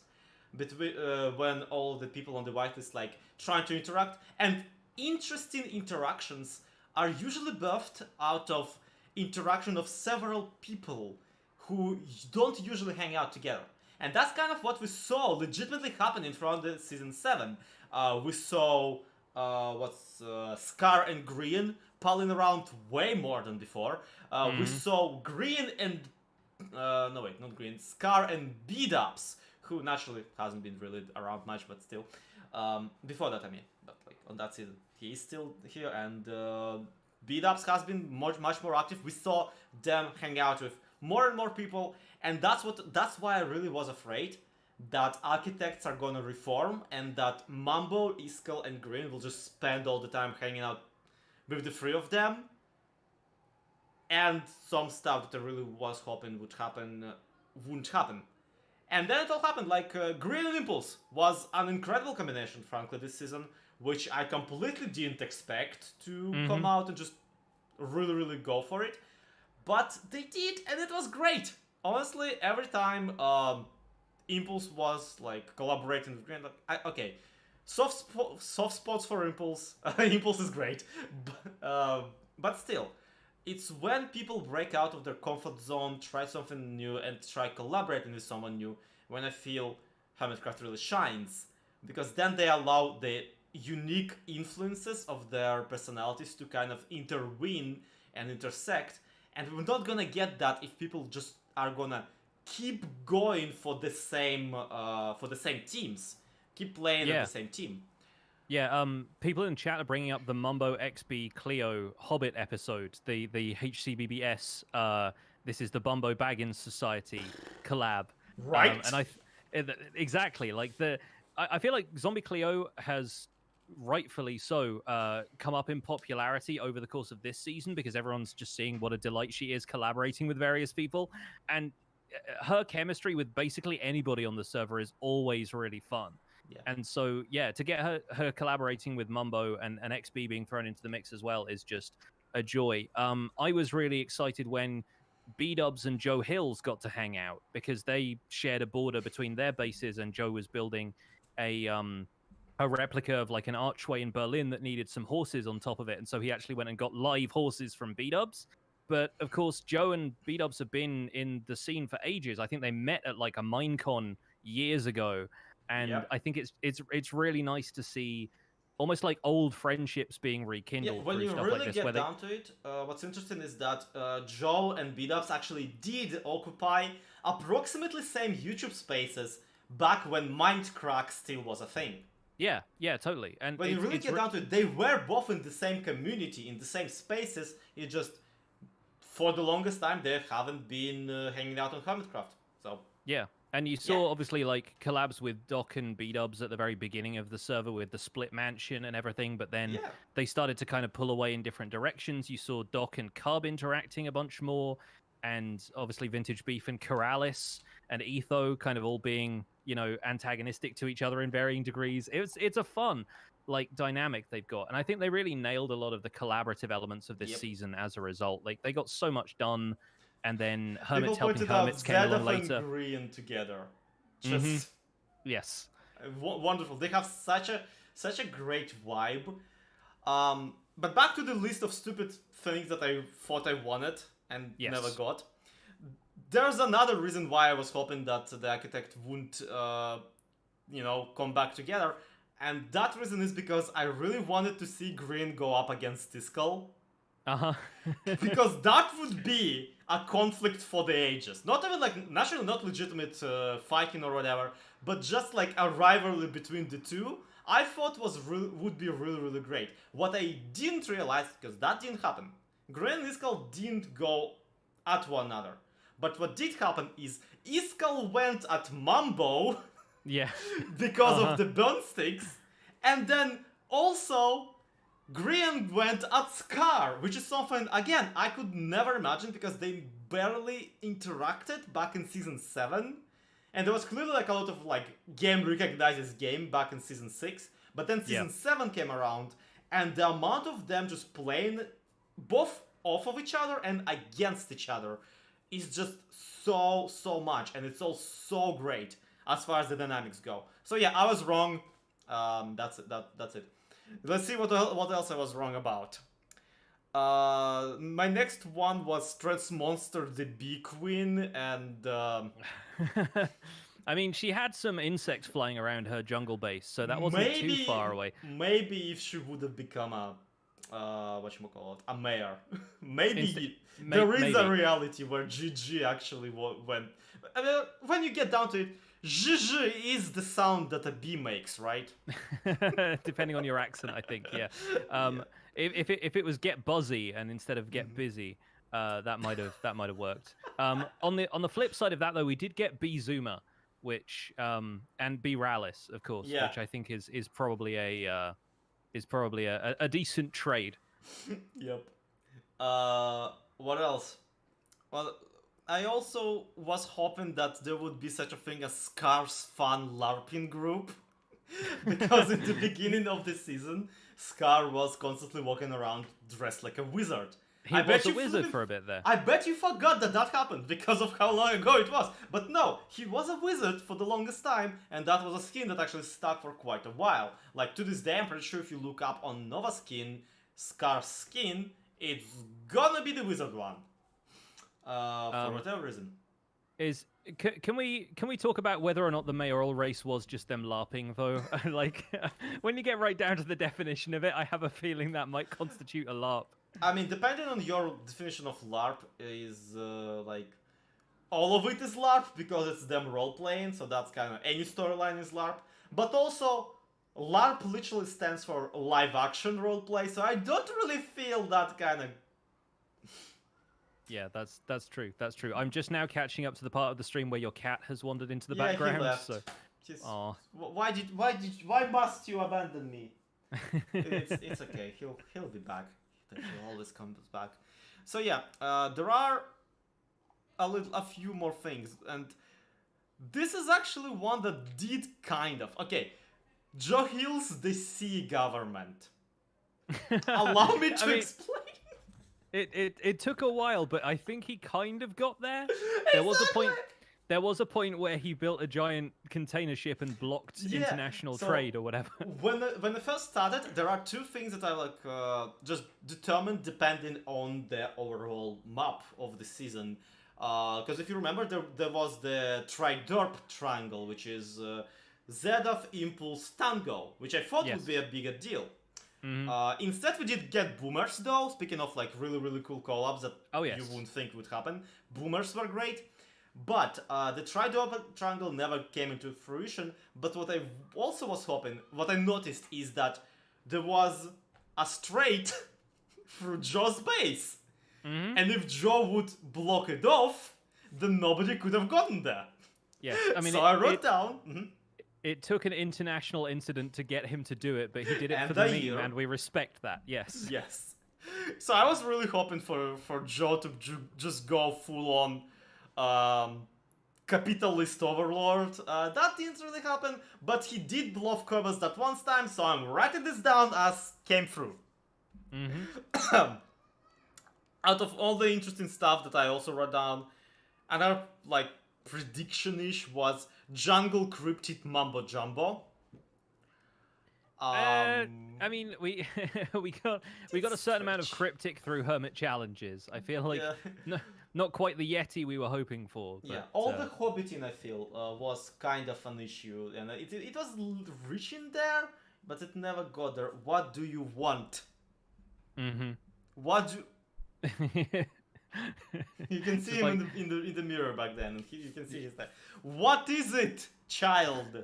when all the people on the whitelist, like, trying to interact. And interesting interactions are usually birthed out of interaction of several people who don't usually hang out together. And that's kind of what we saw legitimately happening throughout the season 7. We saw, Scar and Green palling around way more than before. We saw Green and... no wait, not Green. Scar and B-Dubs, who naturally hasn't been really around much, but still. Before that, I mean. But like on that season, he is still here, and B-Dubs has been much more active. We saw them hang out with more and more people, and that's why I really was afraid that architects are gonna reform and that Mambo, Iskall, and Green will just spend all the time hanging out with the three of them. And some stuff that I really was hoping would happen wouldn't happen. And then it all happened. Like Green and Impulse was an incredible combination, frankly, this season, which I completely didn't expect to come out and just really, really go for it. But they did, and it was great. Honestly, every time Impulse was like collaborating with Green, like, okay, soft spots for Impulse. Impulse is great, but still, it's when people break out of their comfort zone, try something new, and try collaborating with someone new, when I feel Hermitcraft really shines. Because then they allow the unique influences of their personalities to kind of intervene and intersect. And we're not gonna get that if people just are gonna keep going for the same teams, keep playing at the same team. Yeah, people in chat are bringing up the Mumbo XB Cleo Hobbit episode, the HCBBS. This is the Bumbo Baggins Society collab, right? Exactly like I feel like Zombie Cleo has rightfully so come up in popularity over the course of this season because everyone's just seeing what a delight she is collaborating with various people, and her chemistry with basically anybody on the server is always really fun. Yeah. And so, to get her collaborating with Mumbo and XB being thrown into the mix as well is just a joy. I was really excited when B-Dubs and Joe Hills got to hang out because they shared a border between their bases, and Joe was building a replica of like an archway in Berlin that needed some horses on top of it, and so he actually went and got live horses from B-Dubs. But of course, Joe and B-Dubs have been in the scene for ages. I think they met at like a Minecon years ago. And I think it's really nice to see almost like old friendships being rekindled. Yeah, when through you stuff really like this, get down to it, what's interesting is that Joe and B-Dubs actually did occupy approximately same YouTube spaces back when Mindcrack still was a thing. Yeah, totally. And when you really get down to it, they were both in the same community, in the same spaces. It just, for the longest time, they haven't been hanging out on Hermitcraft. So yeah. And you saw, obviously, like, collabs with Doc and B-Dubs at the very beginning of the server with the split mansion and everything, but then they started to kind of pull away in different directions. You saw Doc and Cub interacting a bunch more, and obviously Vintage Beef and Corrales and Etho kind of all being, antagonistic to each other in varying degrees. It's a fun, like, dynamic they've got. And I think they really nailed a lot of the collaborative elements of this season as a result. Like, they got so much done. And then Hermits helping Hermits came along later. And Green together, just yes, wonderful. They have such a great vibe. But back to the list of stupid things that I thought I wanted and never got. There's another reason why I was hoping that the Architect wouldn't, come back together, and that reason is because I really wanted to see Green go up against Iskall. Because that would be a conflict for the ages. Not even like naturally not legitimate fighting or whatever, but just like a rivalry between the two. I thought would be really, really great. What I didn't realize, because that didn't happen, Green and Iskall didn't go at one another. But what did happen is Iskall went at Mambo because of the burn sticks, and then also Green went at Scar, which is something, again, I could never imagine because they barely interacted back in Season 7. And there was clearly like a lot of like game recognizes game back in Season 6. But then Season 7 came around, and the amount of them just playing both off of each other and against each other is just so much. And it's all so great as far as the dynamics go. So yeah, I was wrong. That's it. Let's see what else I was wrong about. My next one was Transmonster the Bee Queen, and I mean, she had some insects flying around her jungle base, so that wasn't too far away. Maybe if she would have become a a mayor, maybe there is a reality where GG actually went. I mean, when you get down to it, GG is the sound that a bee makes, right? Depending on your accent, I think. Yeah. If it was get buzzy and instead of get busy, that might have worked. On the flip side of that, though, we did get Bee Zuma, which and be Rallis, of course, Yeah. which I think is probably a decent trade. Yep. What else? Well, I also was hoping that there would be such a thing as Scar's Fun LARPing group. Because in the beginning of the season, Scar was constantly walking around dressed like a wizard. He was a wizard for a bit there. I bet you forgot that happened because of how long ago it was. But no, he was a wizard for the longest time, and that was a skin that actually stuck for quite a while. Like, to this day, I'm pretty sure if you look up on Nova Skin, Scar's skin, it's gonna be the wizard one. For whatever reason. Can we talk about whether or not the mayoral race was just them LARPing though? Like, when you get right down to the definition of it, I have a feeling that might constitute a LARP. I mean, depending on your definition of LARP, is like all of it is LARP because it's them role playing, so that's kind of any storyline is LARP. But also, LARP literally stands for live action roleplay, so I don't really feel that kind of. Yeah, that's true. That's true. I'm just now catching up to the part of the stream where your cat has wandered into the Yeah, background. he left. So, Why must you abandon me? It's okay. He'll be back. He always comes back. So yeah, there are a few more things, and this is actually one that did kind of okay. Joe Hill's the sea government. Allow me to explain. It took a while, but I think he kind of got there. Exactly. There was a point where he built a giant container ship and blocked international trade or whatever. When it first started, there are two things that I just determined depending on the overall map of the season. Because if you remember, there was the Tridorp triangle, which is Zedoth, Impulse, Tango, which I thought would be a bigger deal. Mm-hmm. Instead, we did get Boomers, though. Speaking of like really cool collabs that you wouldn't think would happen, Boomers were great. But the Tridorp triangle never came into fruition. But what I also was hoping, what I noticed is that there was a strait through Joe's base. Mm-hmm. And if Joe would block it off, then nobody could have gotten there. Yes, I mean, so I wrote down. Mm-hmm. It took an international incident to get him to do it, but he did it for the meme, and we respect that. Yes. Yes. So I was really hoping for Joe to just go full on capitalist overlord. That didn't really happen, but he did bluff Cobus that one time, so I'm writing this down as came through. Mm-hmm. Out of all the interesting stuff that I also wrote down, another like prediction-ish was Jungle Cryptid Mumbo Jumbo. I mean, we got a certain amount of cryptic through Hermit challenges. I feel like not quite the Yeti we were hoping for. But, yeah, all the Hobbiting I feel was kind of an issue, and it was reaching there, but it never got there. What do you want? Mm-hmm. What do you can see him like... in the mirror back then, and you can see his face. What is it, child?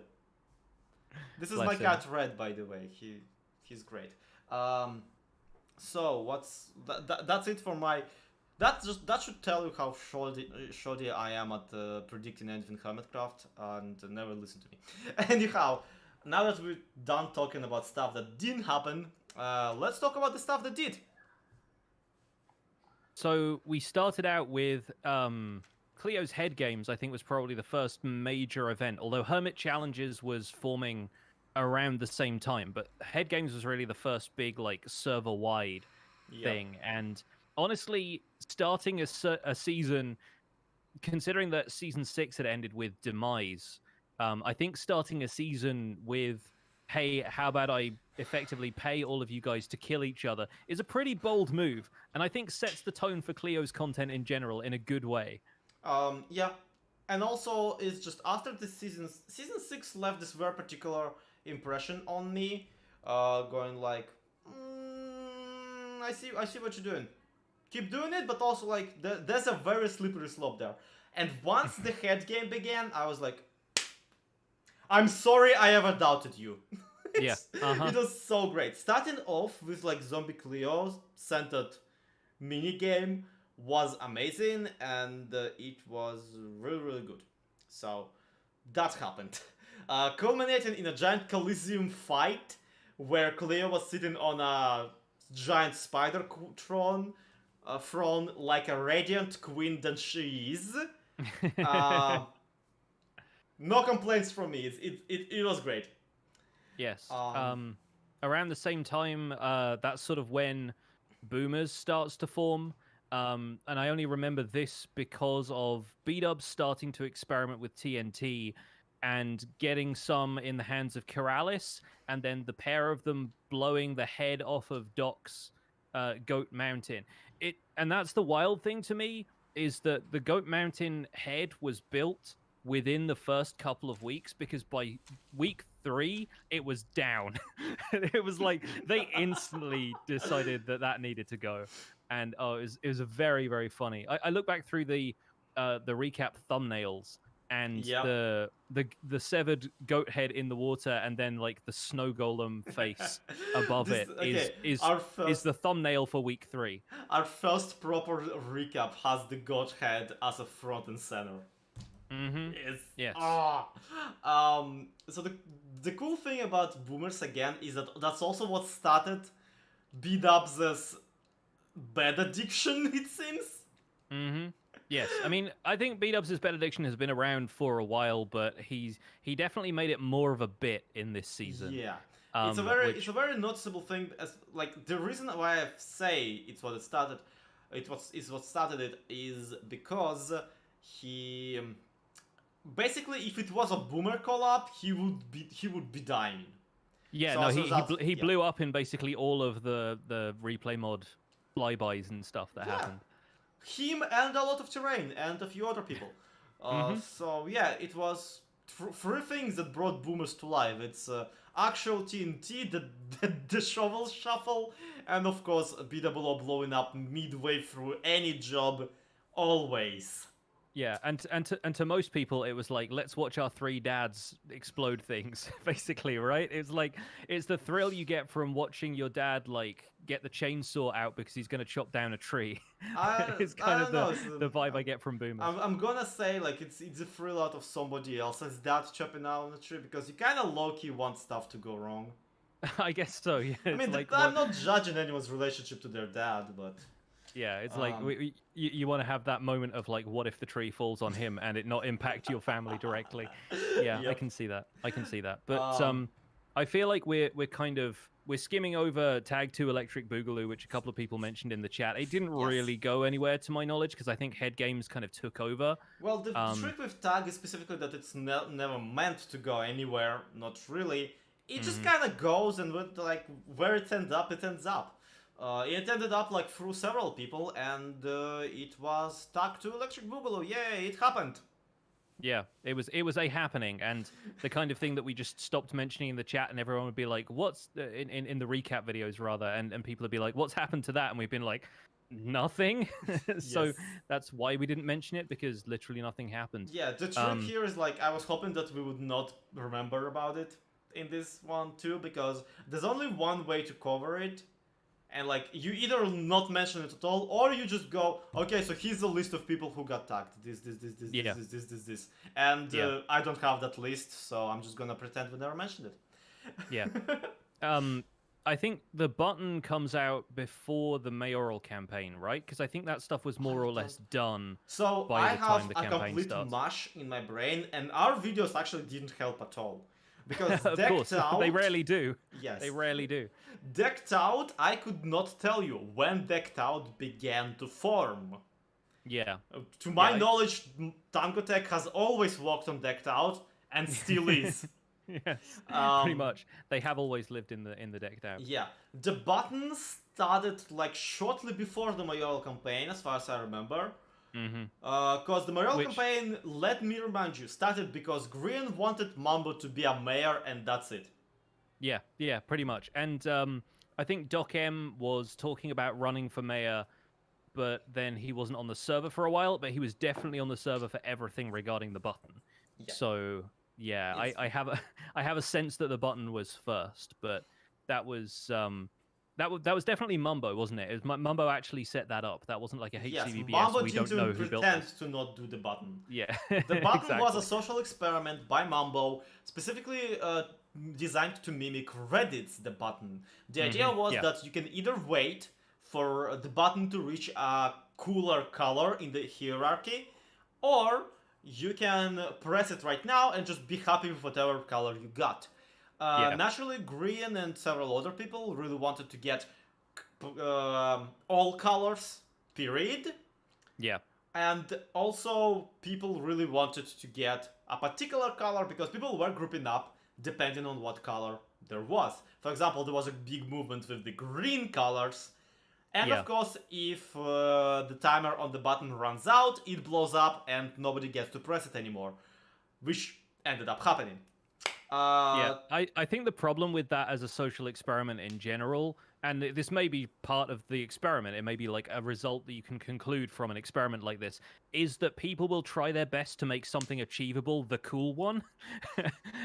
This is my cat Red, by the way. He's great. So that's it for my. That should tell you how shoddy I am at predicting anything Hermitcraft, and never listen to me. Anyhow, now that we're done talking about stuff that didn't happen, let's talk about the stuff that did. So we started out with Cleo's Head Games, I think was probably the first major event, although Hermit Challenges was forming around the same time, but Head Games was really the first big like server-wide thing. And honestly, starting a season, considering that season 6 had ended with Demise, I think starting a season with, hey, how about I effectively pay all of you guys to kill each other is a pretty bold move, and I think sets the tone for Cleo's content in general in a good way. Yeah, and also it's just after this season 6 left this very particular impression on me, going like, I see what you're doing. Keep doing it, but also like there's a very slippery slope there. And once the head game began, I was like, I'm sorry I ever doubted you. It was so great. Starting off with like Zombie Cleo centered minigame was amazing, and it was really good. So that happened. Culminating in a giant Coliseum fight where Cleo was sitting on a giant spider throne like a radiant queen that she is. Uh, no complaints from me. It was great. Yes. Around the same time, that's sort of when Boomers starts to form. And I only remember this because of B-Dubs starting to experiment with TNT and getting some in the hands of Keralis, and then the pair of them blowing the head off of Doc's Goat Mountain. And that's the wild thing to me, is that the Goat Mountain head was built within the first couple of weeks, because by week 3 it was down. It was like they instantly decided that needed to go, and it was a very, very funny. I look back through the recap thumbnails, and Yep. the severed goat head in the water, and then like the snow golem face above is the thumbnail for week 3. Our first proper recap has the goat head as a front and center. Mm-hmm. Yes. So the cool thing about Boomers again is that that's also what started B-Dubs' bad addiction, it seems. Mm-hmm. Yes, I mean, I think B-Dubs' bad addiction has been around for a while, but he definitely made it more of a bit in this season. Yeah. It's a very noticeable thing. As like the reason why I say it's what started it is because he basically, if it was a Boomer collab, he would be dying. Yeah, so he blew up in basically all of the replay mod flybys and stuff that happened. Him and a lot of terrain and a few other people. So yeah, it was three things that brought Boomers to life. It's actual TNT, the shovel shuffle, and of course BWO blowing up midway through any job, always. Yeah, and to most people, it was like, let's watch our 3 dads explode things, basically, right? It's like, it's the thrill you get from watching your dad, like, get the chainsaw out because he's going to chop down a tree. It's kind of the vibe I get from Boomers. I'm gonna say, like, it's a thrill out of somebody else's dad chopping down a tree, because you kind of low-key want stuff to go wrong. I guess so, yeah. I mean, I'm not judging anyone's relationship to their dad, but... Yeah, it's like you want to have that moment of like, what if the tree falls on him and it not impact your family directly? Yeah, yep. I can see that. But I feel like we're skimming over Tag 2 Electric Boogaloo, which a couple of people mentioned in the chat. It didn't really go anywhere to my knowledge, because I think Head Games kind of took over. Well, the trick with Tag is specifically that it's never meant to go anywhere. Not really. It just kind of goes, and like where it ends up, it ends up. It ended up like through several people, and it was Tag 2 Electric Boogaloo. Yay, it happened. Yeah, it was a happening, and the kind of thing that we just stopped mentioning in the chat, and everyone would be like, "What's in the recap videos rather?" And people would be like, "What's happened to that?" And we've been like, "Nothing." So that's why we didn't mention it, because literally nothing happened. Yeah, the trick here is like, I was hoping that we would not remember about it in this one too, because there's only one way to cover it. And like, you either not mention it at all, or you just go, okay, so here's a list of people who got tagged. This. And I don't have that list, so I'm just gonna pretend we never mentioned it. Yeah. I think the button comes out before the mayoral campaign, right? Because I think that stuff was more or less done by the time the campaign starts. So I have a complete mush in my brain, and our videos actually didn't help at all. Because of course, they rarely do. Yes. They rarely do. Decked Out, I could not tell you when Decked Out began to form. Yeah. To my knowledge, Tankotech has always walked on Decked Out, and still is. Yes, pretty much. They have always lived in the Decked Out. Yeah. The button started like shortly before the mayoral campaign, as far as I remember. Because the mayoral campaign, let me remind you, started because Green wanted Mambo to be a mayor, and that's it. Yeah, pretty much. And I think Doc M was talking about running for mayor, but then he wasn't on the server for a while, but he was definitely on the server for everything regarding the button. Yeah. So yeah, I have a sense that the button was first, but that was That was definitely Mumbo, wasn't it? Mumbo actually set that up. That wasn't like a Yes, HCBBS. Mambo We don't didn't know even who built pretend this. to not do the button. Yeah, The button was a exactly. social experiment by Mambo, specifically designed to mimic Reddit's The Button. The idea was Yeah. that you can either wait for the button to reach a cooler color in the hierarchy, or you can press it right now and just be happy with whatever color you got. Yeah. Naturally, Green and several other people really wanted to get all colors, period. Yeah. And also, people really wanted to get a particular color because people were grouping up depending on what color there was. For example, there was a big movement with the green colors. And Yeah. of course, if the timer on the button runs out, it blows up and nobody gets to press it anymore. Which ended up happening. Yeah, I think the problem with that as a social experiment in general, and this may be part of the experiment, it may be like a result that you can conclude from an experiment like this, is that people will try their best to make something achievable the cool one.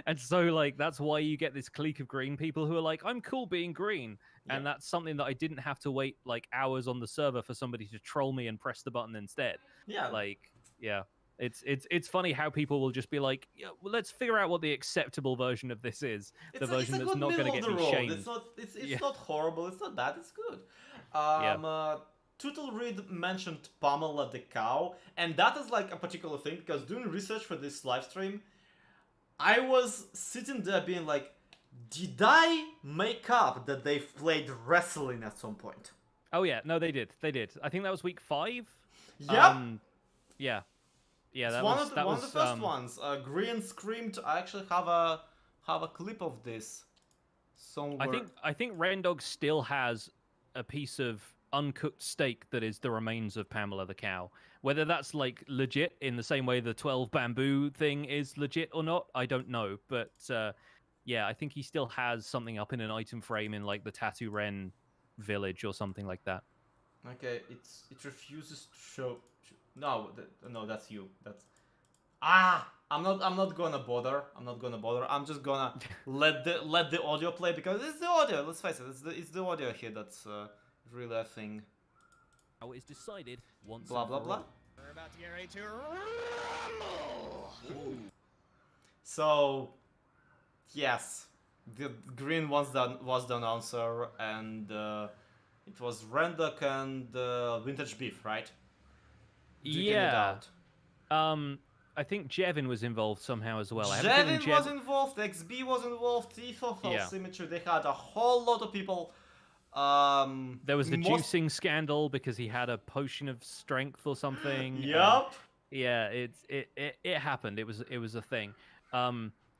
And so, like, that's why you get this clique of green people who are like, I'm cool being green. Yeah. And that's something that I didn't have to wait like hours on the server for somebody to troll me and press the button instead. Yeah. Like, yeah. It's funny how people will just be like, yeah, well, let's figure out what the acceptable version of this is. The version that's not going to get me shamed. It's not horrible. It's not bad. It's good. Yeah. Tootle Reed mentioned Pamela the cow, and that is like a particular thing because doing research for this live stream, I was sitting there being like, did I make up that they've played wrestling at some point? Oh yeah, no, they did. They did. I think that was week 5. Yep. Yeah. Yeah, It's that one was of the first ones. Green screamed. I actually have a clip of this somewhere. I think Rendog still has a piece of uncooked steak that is the remains of Pamela the cow. Whether that's like legit in the same way the 12 bamboo thing is legit or not, I don't know. But yeah, I think he still has something up in an item frame in like the Tattoo Ren village or something like that. Okay, it refuses to show. No, that's you. That's I'm not gonna bother. I'm just gonna let the audio play because it's the audio. Let's face it. It's the audio here that's really a thing. How it's decided once. Blah blah blah. We're about to get ready to rumble. So, yes, the green was the announcer, and it was Rendok and Vintage Beef, right? Yeah. I think Jevin was involved somehow as well. Jevin was involved, XB was involved, Tifa, False Symmetry. They had a whole lot of people. There was the juicing scandal because he had a potion of strength or something. Yup. Yeah, it happened. It was a thing.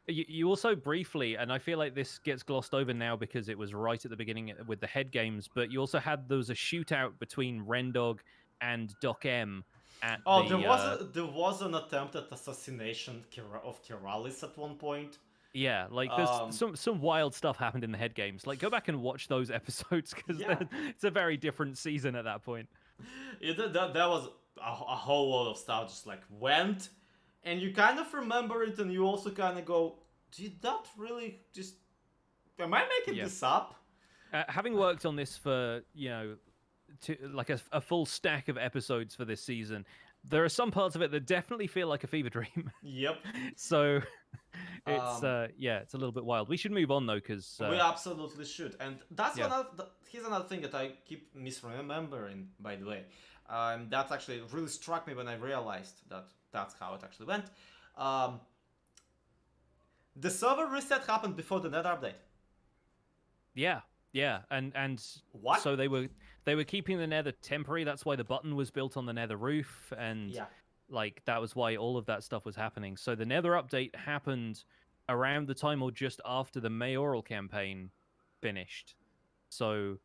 You also briefly, and I feel like this gets glossed over now because it was right at the beginning with the head games, but you also had there was a shootout between Rendog and Doc M. There was an attempt at assassination of Kiralis at one point. Yeah, like there's some wild stuff happened in the head games. Like go back and watch those episodes because it's a very different season at that point. Yeah, there was a whole lot of stuff just like went, and you kind of remember it, and you also kind of go, "Did that really just? Am I making this up?" Having worked on this for like a full stack of episodes for this season, there are some parts of it that definitely feel like a fever dream. Yep. So it's it's a little bit wild. We should move on though, because we absolutely should. And that's here's another thing that I keep misremembering, by the way. That actually really struck me when I realized that that's how it actually went. The server reset happened before the Nether update. Yeah, and what? So they were keeping the Nether temporary. That's why the button was built on the Nether roof, and like that was why all of that stuff was happening. So the Nether update happened around the time or just after the mayoral campaign finished. So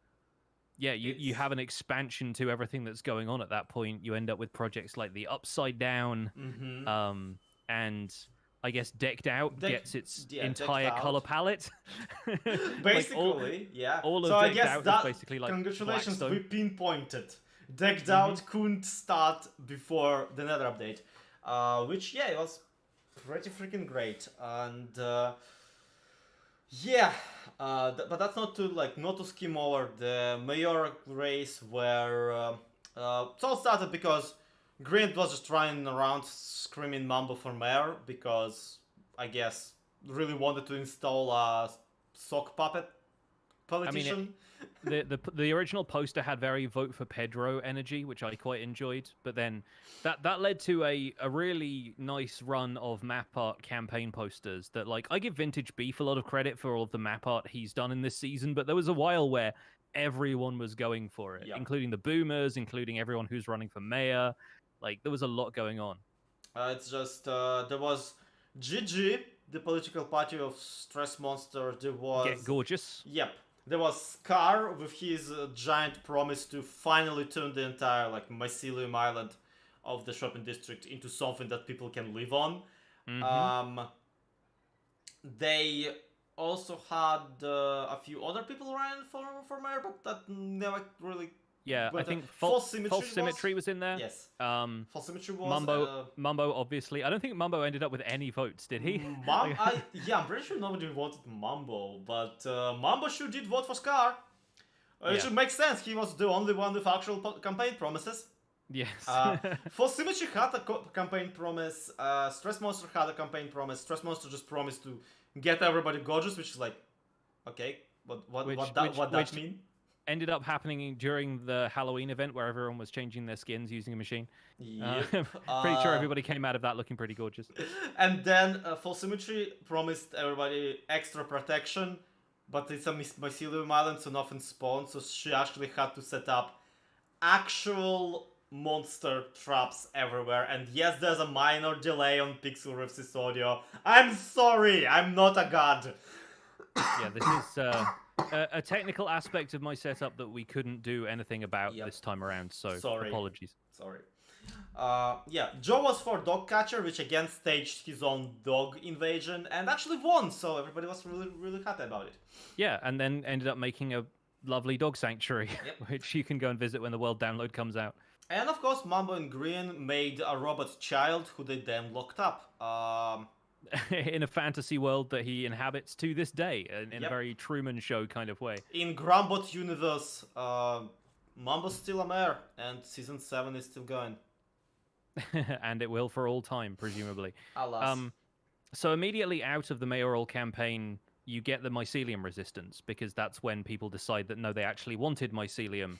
yeah, you have an expansion to everything that's going on at that point. You end up with projects like the Upside Down, and I guess Decked Out gets its entire color palette. Basically, all of so Decked I guess Out that, is basically like congratulations, Blackstone. we pinpointed. Decked Out couldn't start before the Nether update, which it was pretty freaking great. And Yeah, but that's not to skim over the mayor race where it all started because Green was just running around screaming Mambo for mayor because I guess really wanted to install a sock puppet I mean, politician. the original poster had very vote for Pedro energy, which I quite enjoyed. But then that led to a really nice run of map art campaign posters that, like, I give Vintage Beef a lot of credit for all of the map art he's done in this season, but there was a while where everyone was going for it, Yeah. including the boomers, including everyone who's running for mayor. Like, there was a lot going on. It's just there was GG, the political party of Stress Monster. There Get was gorgeous. Yep. There was Scar with his giant promise to finally turn the entire like mycelium island of the shopping district into something that people can live on. Mm-hmm. They also had a few other people running for mayor, but that never really. Yeah, I went. think False Symmetry. False Symmetry was in there. Yes. Um, False Symmetry was. Mumbo, obviously. I don't think Mumbo ended up with any votes, did he? I'm pretty sure nobody voted Mambo, but Mambo sure did vote for Scar. It should make sense. He was the only one with actual campaign promises. Yes. False Symmetry had a campaign promise. Stress Monster had a campaign promise. Stress Monster just promised to get everybody gorgeous, which is like, okay, what that mean? Ended up happening during the Halloween event where everyone was changing their skins using a machine. Yep. Pretty sure everybody came out of that looking pretty gorgeous. And then Full Symmetry promised everybody extra protection, but it's a mycelium island, so nothing spawns, so she actually had to set up actual monster traps everywhere. And yes, there's a minor delay on Pixel Riff's audio. I'm sorry, I'm not a god. Yeah, this is a technical aspect of my setup that we couldn't do anything about this time around, so apologies. Sorry. Yeah, Joe was for Dog Catcher, which again staged his own dog invasion and actually won, so everybody was really, really happy about it. Yeah, and then ended up making a lovely dog sanctuary, which you can go and visit when the world download comes out. And of course, Mambo and Green made a robot child who they then locked up. In a fantasy world that he inhabits to this day, in a very Truman Show kind of way. In Grumbot universe, Mambo's still a mayor, and season 7 is still going. And it will for all time, presumably. Alas. So immediately out of the mayoral campaign, you get the mycelium resistance, because that's when people decide that no, they actually wanted mycelium,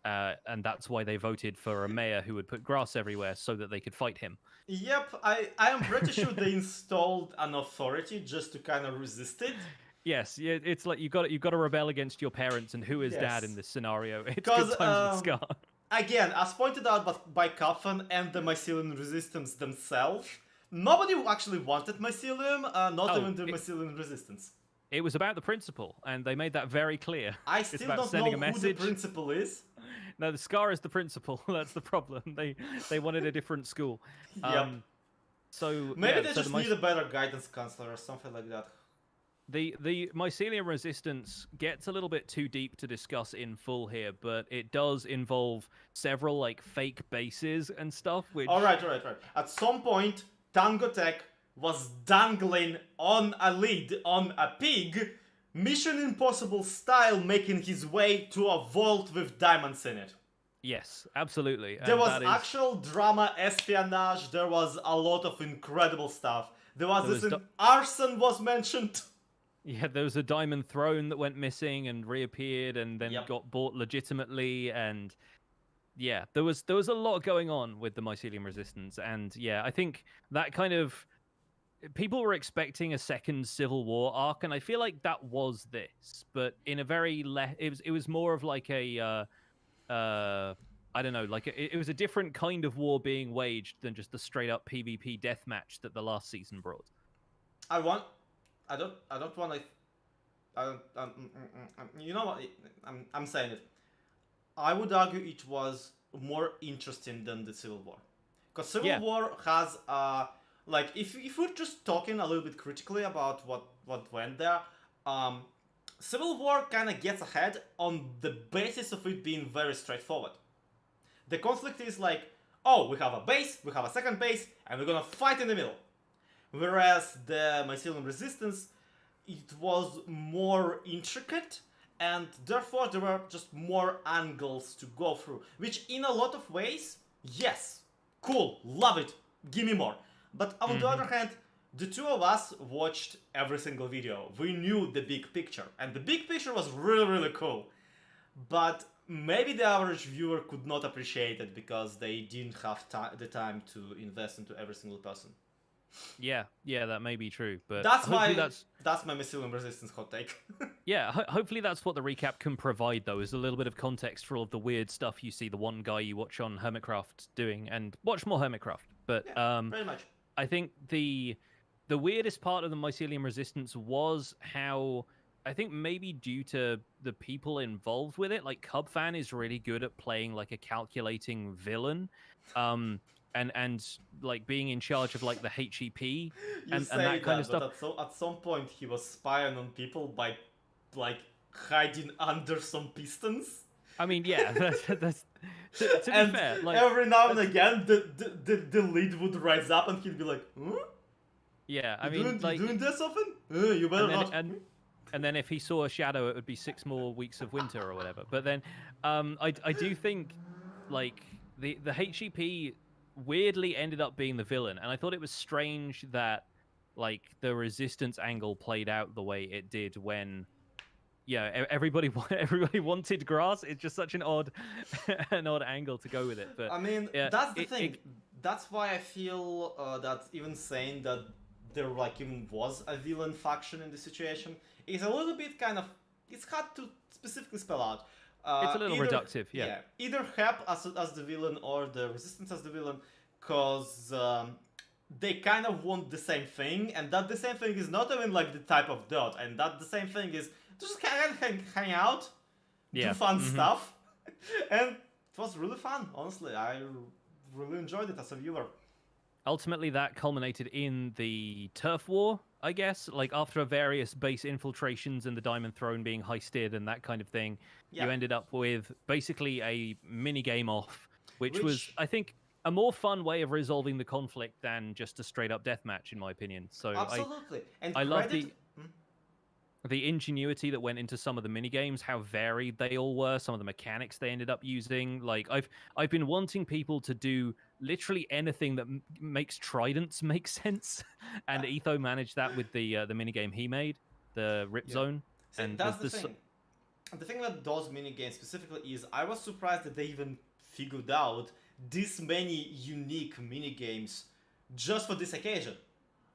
and that's why they voted for a mayor who would put grass everywhere so that they could fight him. Yep, I am pretty sure they installed an authority just to kind of resist it. Yes, it's like you've got to rebel against your parents, and who is dad in this scenario? It's good times with Scar. Again, as pointed out by Coffin and the mycelium resistance themselves, nobody actually wanted mycelium, not even the mycelium resistance. It was about the principle, and they made that very clear. I still don't know who the principal is. No, the Scar is the principal. That's the problem. They wanted a different school. Yep. So maybe they just need a better guidance counselor or something like that. The mycelium resistance gets a little bit too deep to discuss in full here, but it does involve several like fake bases and stuff. Which all right. At some point, Tango Tech was dangling on a lead on a pig, Mission Impossible style, making his way to a vault with diamonds in it. Yes, absolutely. There was actual drama, espionage, there was a lot of incredible stuff. There was arson was mentioned. Yeah, there was a diamond throne that went missing and reappeared and then got bought legitimately, and yeah, there was a lot going on with the mycelium resistance, and yeah, I think that kind of people were expecting a second Civil War arc, and I feel like that was this, but in a very it was more of like a I don't know, like it was a different kind of war being waged than just the straight up PvP deathmatch that the last season brought. You know what? I'm saying it. I would argue it was more interesting than the Civil War, because Civil War has like if we're just talking a little bit critically about what went there, Civil War kind of gets ahead on the basis of it being very straightforward. The conflict is like, oh, we have a base, we have a second base, and we're gonna fight in the middle. Whereas the mycelium resistance it was more intricate, and therefore there were just more angles to go through, which in a lot of ways, yes, cool, love it, give me more. But on the other hand, the two of us watched every single video. We knew the big picture, and the big picture was really, really cool. But maybe the average viewer could not appreciate it because they didn't have the time to invest into every single person. Yeah, that may be true, but That's my that's Mycelium Resistance hot take. yeah. Hopefully, that's what the recap can provide, though, is a little bit of context for all of the weird stuff you see the one guy you watch on Hermitcraft doing, and watch more Hermitcraft. But yeah, very much. I think the weirdest part of the Mycelium Resistance was how, I think maybe due to the people involved with it, like Cubfan is really good at playing like a calculating villain. And like being in charge of like the HEP and that kind of stuff. But at some point he was spying on people by like hiding under some pistons. I mean, yeah, that's to be fair. Like every now and again, the lead would rise up and he'd be like, "Huh? Yeah, I mean, like you doing this often? You better not." And then if he saw a shadow, it would be 6 more weeks of winter or whatever. But then, I do think like the HEP weirdly ended up being the villain, and I thought it was strange that like the resistance angle played out the way it did when everybody wanted grass. It's just such an odd angle to go with it. But I mean, that's the thing. That's why I feel that even saying that there like even was a villain faction in the situation is a little bit kind of, it's hard to specifically spell out. It's a little reductive, yeah. Either HEP as the villain or the Resistance as the villain, because they kind of want the same thing, and that the same thing is not even like the type of dot, and that the same thing is just kind of hang out, do fun stuff, and it was really fun. Honestly, I really enjoyed it as a viewer. Ultimately, that culminated in the turf war, I guess. Like after various base infiltrations and the Diamond Throne being heisted and that kind of thing, you ended up with basically a mini game off, which was, I think, a more fun way of resolving the conflict than just a straight up deathmatch, in my opinion. So absolutely, I love the ingenuity that went into some of the mini games, how varied they all were, some of the mechanics they ended up using. Like I've been wanting people to do literally anything that makes tridents make sense, and Etho managed that with the mini game he made, the Rip Zone. See, and that's the thing. The thing about those mini games specifically is I was surprised that they even figured out this many unique mini games just for this occasion.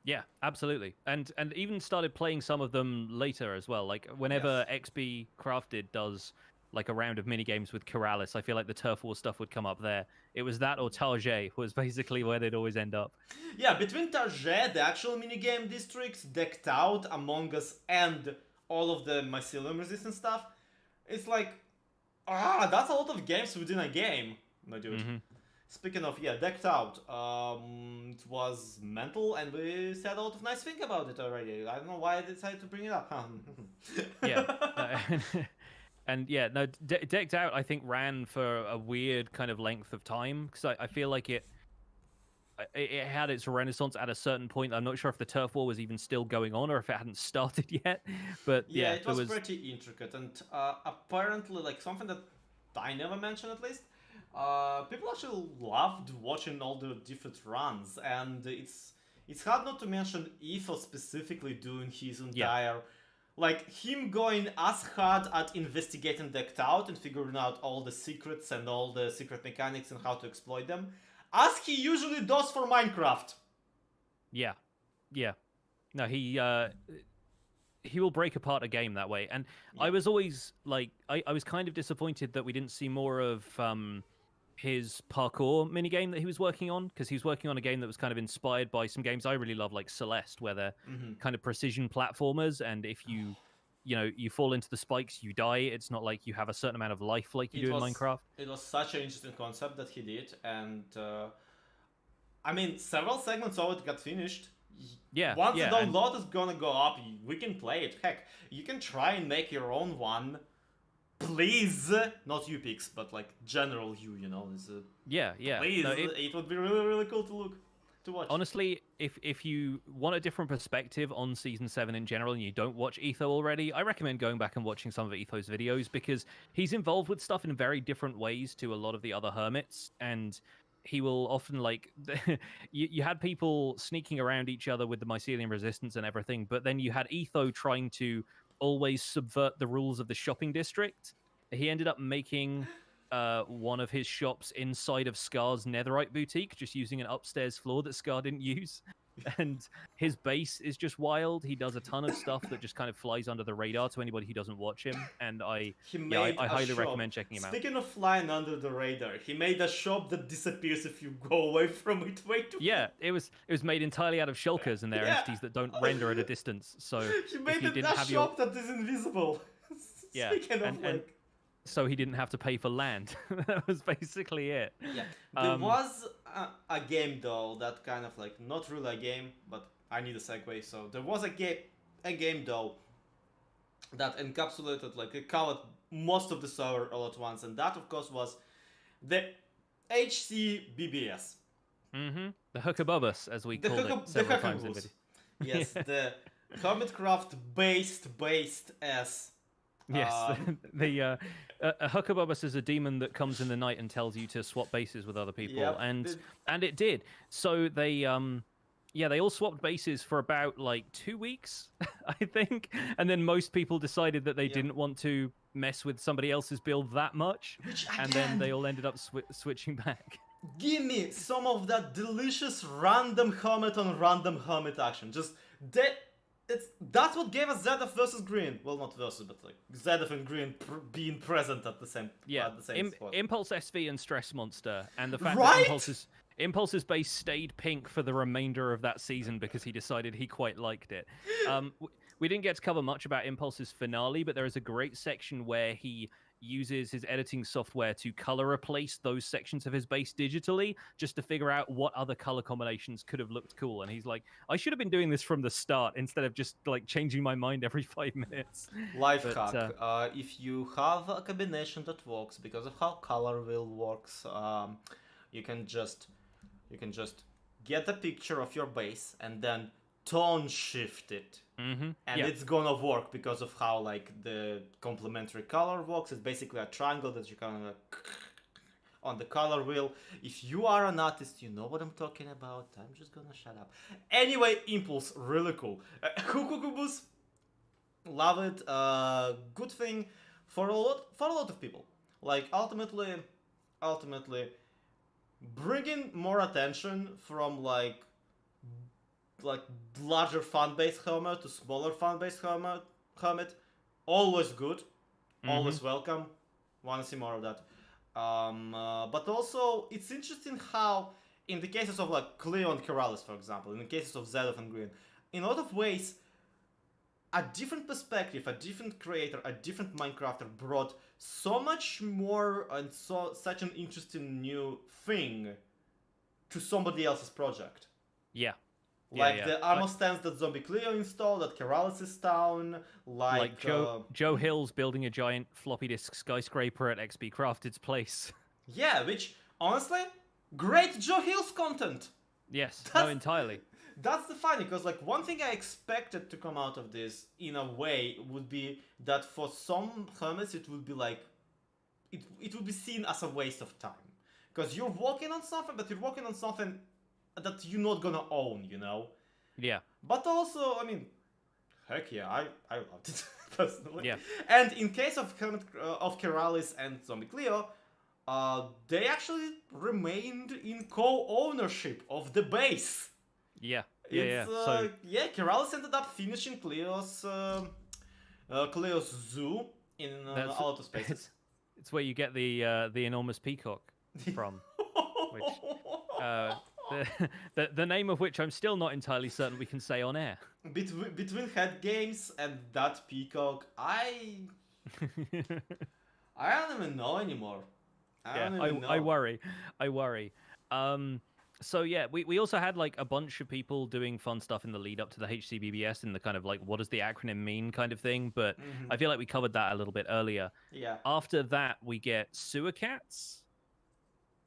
Yeah, absolutely. And even started playing some of them later as well. Like whenever XB Crafted does like a round of mini games with Corrales, I feel like the Turf War stuff would come up there. It was that or Target was basically where they'd always end up. Yeah, between Target, the actual mini game districts, Decked Out, Among Us, and all of the Mycelium Resistance stuff, it's like, that's a lot of games within a game, my dude. Mm-hmm. Speaking of, Decked Out, it was mental, and we said a lot of nice things about it already. I don't know why I decided to bring it up. And Decked Out, I think, ran for a weird kind of length of time, because I feel like it had its renaissance at a certain point. I'm not sure if the Turf War was even still going on or if it hadn't started yet. But it was pretty intricate, and apparently, like something that I never mentioned at least, people actually loved watching all the different runs, and it's hard not to mention Etho specifically doing his entire, like him going as hard at investigating Decked Out and figuring out all the secrets and all the secret mechanics and how to exploit them, as he usually does for Minecraft. Yeah. No, he will break apart a game that way, and I was always like, I was kind of disappointed that we didn't see more of his parkour minigame that he was working on, because he was working on a game that was kind of inspired by some games I really love, like Celeste, where they're kind of precision platformers, and if you fall into the spikes, you die. It's not like you have a certain amount of life like you do in Minecraft. It was such an interesting concept that he did, and I mean, several segments of it got finished. Once the download is gonna go up, we can play it. Heck, you can try and make your own one. Please, not you picks, but like general you, Please, it would be really, really cool to look. to watch. Honestly, if you want a different perspective on season 7 in general and you don't watch Etho already, I recommend going back and watching some of Etho's videos because he's involved with stuff in very different ways to a lot of the other hermits, and he will often like you had people sneaking around each other with the mycelium resistance and everything, but then you had Etho trying to always subvert the rules of the shopping district. He ended up making one of his shops inside of Scar's netherite boutique, just using an upstairs floor that Scar didn't use. And his base is just wild. He does a ton of stuff that just kind of flies under the radar to anybody who doesn't watch him. And I highly recommend checking him out. Speaking of flying under the radar, he made a shop that disappears if you go away from it way too far. Yeah, it was made entirely out of shulkers, and they're entities that don't render at a distance. So he made if you a shop that is invisible. Yeah, Speaking of and so he didn't have to pay for land. That was basically it. Yeah, there was a game though that kind of like not really a game, but I need a segue. So there was a game though that encapsulated like it covered most of the server all at once, and that of course was the HCBBS. Mm-hmm. The Hookabubus, as we called it several times in video. Yes, the Hermitcraft based S. Yes, a Hookabubus is a demon that comes in the night and tells you to swap bases with other people, Yep. and it did. So they all swapped bases for about like 2 weeks, I think, and then most people decided that they didn't want to mess with somebody else's build that much, and then they all ended up switching back. Give me some of that delicious random Hermit on random Hermit action. Just that's what gave us Zedef versus Green. Well, not versus, but like Zedef and Green being present at the same spot. Impulse SV and Stress Monster, and the fact Right? that Impulse's base stayed pink for the remainder of that season because he decided he quite liked it. We didn't get to cover much about Impulse's finale, but there is a great section where he uses his editing software to color replace those sections of his base digitally just to figure out what other color combinations could have looked cool. And he's like, I should have been doing this from the start instead of just like changing my mind every 5 minutes. Life hack. If you have a combination that works because of how color wheel works, you can just get a picture of your base and then tone shift it. Mm-hmm. And it's gonna work because of how like the complementary color works. It's basically a triangle that you kind of like on the color wheel. If you are an artist, you know what I'm talking about. I'm just gonna shut up. Anyway, Impulse, really cool. Hookabubus, love it. Good thing for a lot of people. Like ultimately, bringing more attention from like larger fan base Hermit to smaller fan base Hermit, always good, always welcome. Want to see more of that. But also it's interesting how in the cases of like Cleo and Keralis, for example, in the cases of Zedef and Green, in a lot of ways, a different perspective, a different creator, a different Minecrafter brought so much more and such an interesting new thing to somebody else's project. Yeah. Like the armor stands that Zombie Cleo installed at Keralis' town, like Joe Hill's building a giant floppy disk skyscraper at XP Crafted's place. Yeah, which, honestly, great Joe Hill's content! Yes, no, entirely. That's the funny, because like one thing I expected to come out of this, in a way, would be that for some hermits it would be like, it would be seen as a waste of time. Because you're working on something, but you're working on something that you're not gonna own, you know? Yeah. But also, I mean, heck yeah, I loved it, personally. Yeah. And in case of Keralis and Zombie Cleo, they actually remained in co-ownership of the base. Yeah. Keralis ended up finishing Cleo's zoo in outer spaces. It's where you get the enormous peacock from, which the name of which I'm still not entirely certain we can say on air. Between Head Games and that peacock, I don't even know anymore. I worry. So yeah, we also had like a bunch of people doing fun stuff in the lead up to the HCBBS and the kind of like what does the acronym mean kind of thing, but I feel like we covered that a little bit earlier. Yeah. After that, we get sewer cats.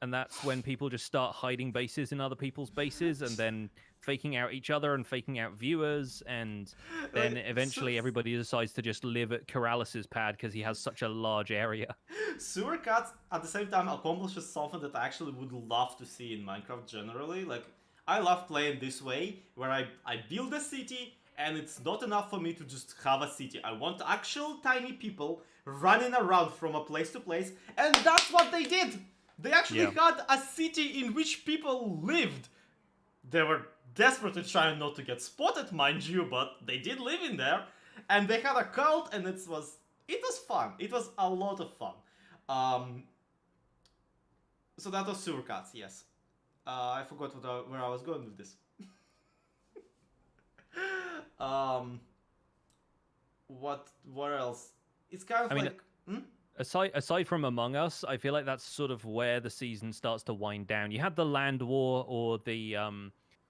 and that's when people just start hiding bases in other people's bases, and then faking out each other and faking out viewers, and then eventually everybody decides to just live at Corralis's pad because he has such a large area. Sewer Cats at the same time accomplishes something that I actually would love to see in Minecraft generally. Like, I love playing this way, where I build a city, and it's not enough for me to just have a city. I want actual tiny people running around from a place to place, and that's what they did! They actually had a city in which people lived. They were desperately trying not to get spotted, mind you, but they did live in there. And they had a cult, and it was fun. It was a lot of fun. So that was Sewer Cats, yes. I forgot where I was going with this. What else? It's kind of Aside from Among Us, I feel like that's sort of where the season starts to wind down. You had the land war, or the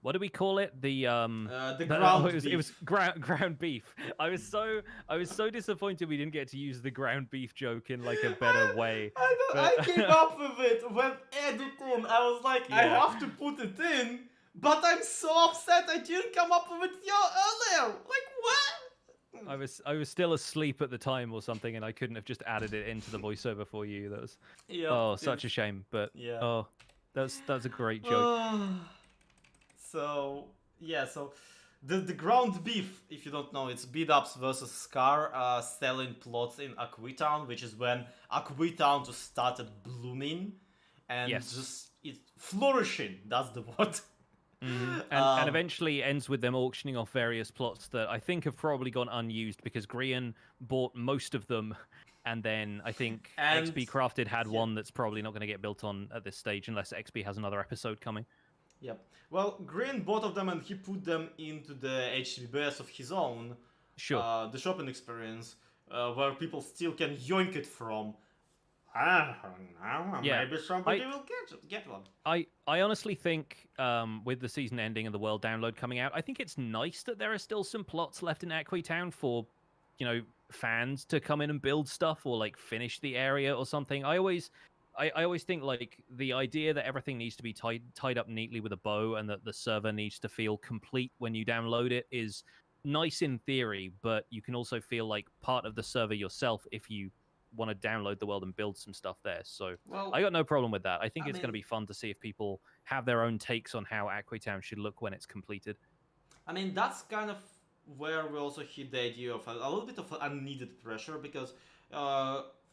what do we call it? The ground beef. It was ground beef. I was so disappointed we didn't get to use the ground beef joke in like a better way. I came up with it when editing. I was like, I have to put it in, but I'm so upset I didn't come up with it earlier. Like, what? I was still asleep at the time or something, and I couldn't have just added it into the voiceover for you. That was such a shame. But that's a great joke. So the ground beef, if you don't know, it's beat-ups versus Scar selling plots in Aquitown, which is when Aquitown just started blooming and just it's flourishing. That's the word. Mm-hmm. And eventually ends with them auctioning off various plots that I think have probably gone unused because Grian bought most of them, and then I think XP Crafted had one that's probably not going to get built on at this stage unless XP has another episode coming. Yep. Well, Grian bought of them and he put them into the HTTPS of his own. Sure. The shopping experience, where people still can yoink it from. Maybe somebody will get one. I honestly think with the season ending and the world download coming out, I think it's nice that there are still some plots left in Aquitown for, fans to come in and build stuff or like finish the area or something. I always think like the idea that everything needs to be tied up neatly with a bow and that the server needs to feel complete when you download it is nice in theory, but you can also feel like part of the server yourself if you want to download the world and build some stuff there. So I got no problem with that. I think it's going to be fun to see if people have their own takes on how Aquitown should look when it's completed. I mean, that's kind of where we also hit the idea of a little bit of unneeded pressure, because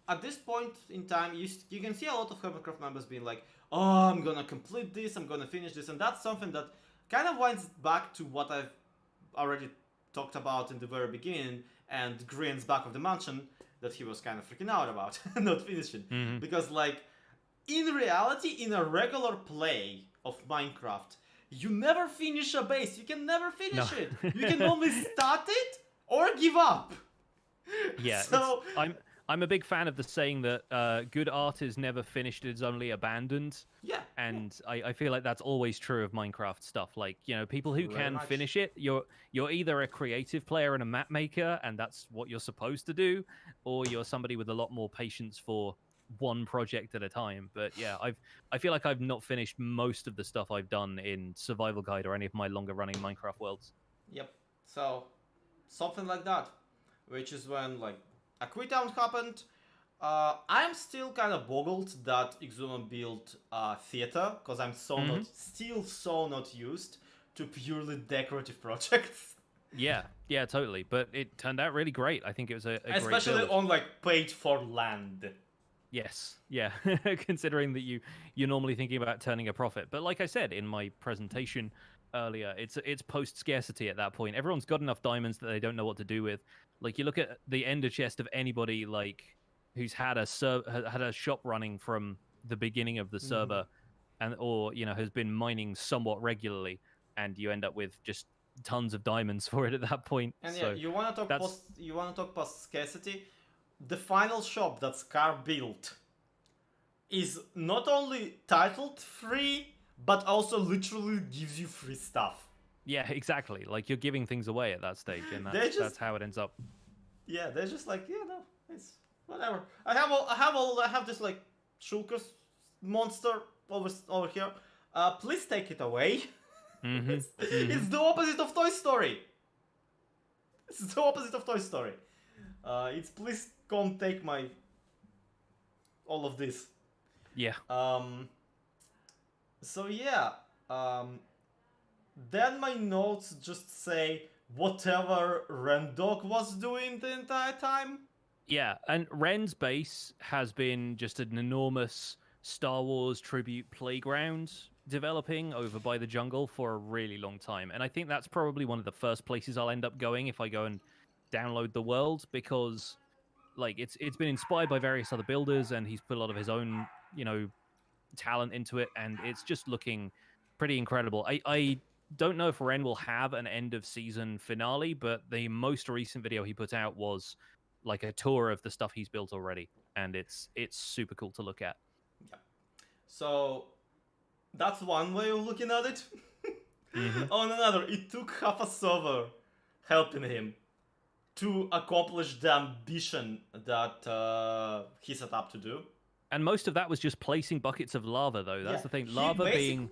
at this point in time, you can see a lot of Hermitcraft members being like, oh, I'm gonna complete this, I'm gonna finish this, and that's something that kind of winds back to what I've already talked about in the very beginning, and Grian's back of the mansion, that he was kind of freaking out about not finishing. Mm-hmm. Because, like, in reality, in a regular play of Minecraft, you never finish a base. You can never finish it. You can only start it or give up. Yeah, so I'm a big fan of the saying that good art is never finished, it's only abandoned. Yeah. And I feel like that's always true of Minecraft stuff. Like, people who can finish it, you're either a creative player and a map maker, and that's what you're supposed to do, or you're somebody with a lot more patience for one project at a time. But yeah, I feel like I've not finished most of the stuff I've done in Survival Guide or any of my longer running Minecraft worlds. Yep. So, something like that. Which is when, like, Aquitown happened. I'm still kind of boggled that Exuma built theater, because I'm still so not used to purely decorative projects. Yeah, totally. But it turned out really great. I think it was a great especially build. on like paid for land. Yes, yeah. Considering that you're normally thinking about turning a profit, but like I said in my presentation earlier, it's post scarcity at that point. Everyone's got enough diamonds that they don't know what to do with. Like, you look at the ender chest of anybody like who's had a shop running from the beginning of the server, and or has been mining somewhat regularly, and you end up with just tons of diamonds for it at that point. And so you want to talk post scarcity. The final shop that Scar built is not only titled free, but also literally gives you free stuff. Yeah, exactly. Like, you're giving things away at that stage, and that's how it ends up. Yeah, they're just like, it's whatever. I have this like Shulker monster over here. Please take it away. Mm-hmm. It's the opposite of Toy Story. It's the opposite of Toy Story. It's please come take my all of this. Yeah. So yeah. Then my notes just say whatever Rendok was doing the entire time. Yeah, and Ren's base has been just an enormous Star Wars tribute playground developing over by the jungle for a really long time. And I think that's probably one of the first places I'll end up going if I go and download the world, because like it's been inspired by various other builders and he's put a lot of his own, talent into it, and it's just looking pretty incredible. I don't know if Ren will have an end of season finale, but the most recent video he put out was like a tour of the stuff he's built already, and it's super cool to look at. Yeah. So that's one way of looking at it. Mm-hmm. On another, it took half a server helping him to accomplish the ambition that he set up to do. And most of that was just placing buckets of lava, though. That's the thing. Lava being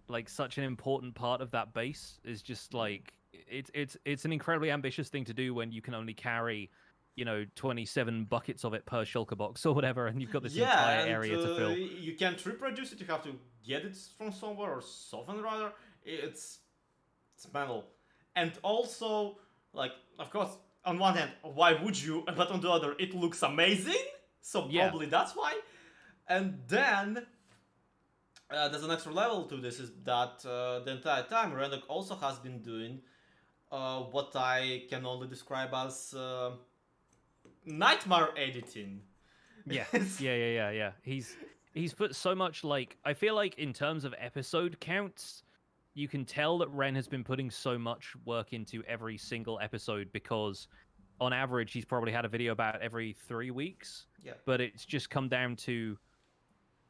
like such an important part of that base is just like it's an incredibly ambitious thing to do when you can only carry 27 buckets of it per shulker box or whatever, and you've got this entire area to fill. You can't reproduce it. You have to get it from somewhere, or soften rather. It's mental. And also, like, of course, on one hand, why would you? But on the other, it looks amazing. So probably that's why. And then there's an extra level to this, is that the entire time Rendok also has been doing what I can only describe as nightmare editing. Yeah. Yeah. He's put so much, like, I feel like in terms of episode counts, you can tell that Ren has been putting so much work into every single episode, because on average he's probably had a video about every 3 weeks. Yeah. But it's just come down to,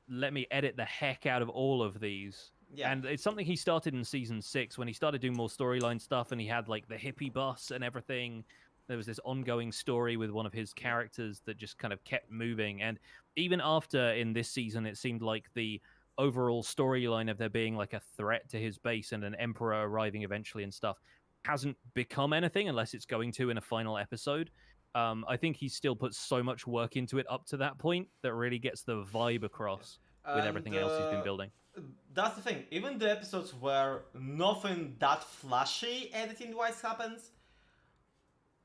let me edit the heck out of all of these. Yeah. And it's something he started in season 6 when he started doing more storyline stuff, and he had like the hippie bus and everything. There was this ongoing story with one of his characters that just kind of kept moving. And even after in this season, it seemed like the overall storyline of there being like a threat to his base and an emperor arriving eventually and stuff hasn't become anything unless it's going to in a final episode. I think he's still put so much work into it up to that point that really gets the vibe across with everything else he's been building. That's the thing. Even the episodes where nothing that flashy editing-wise happens,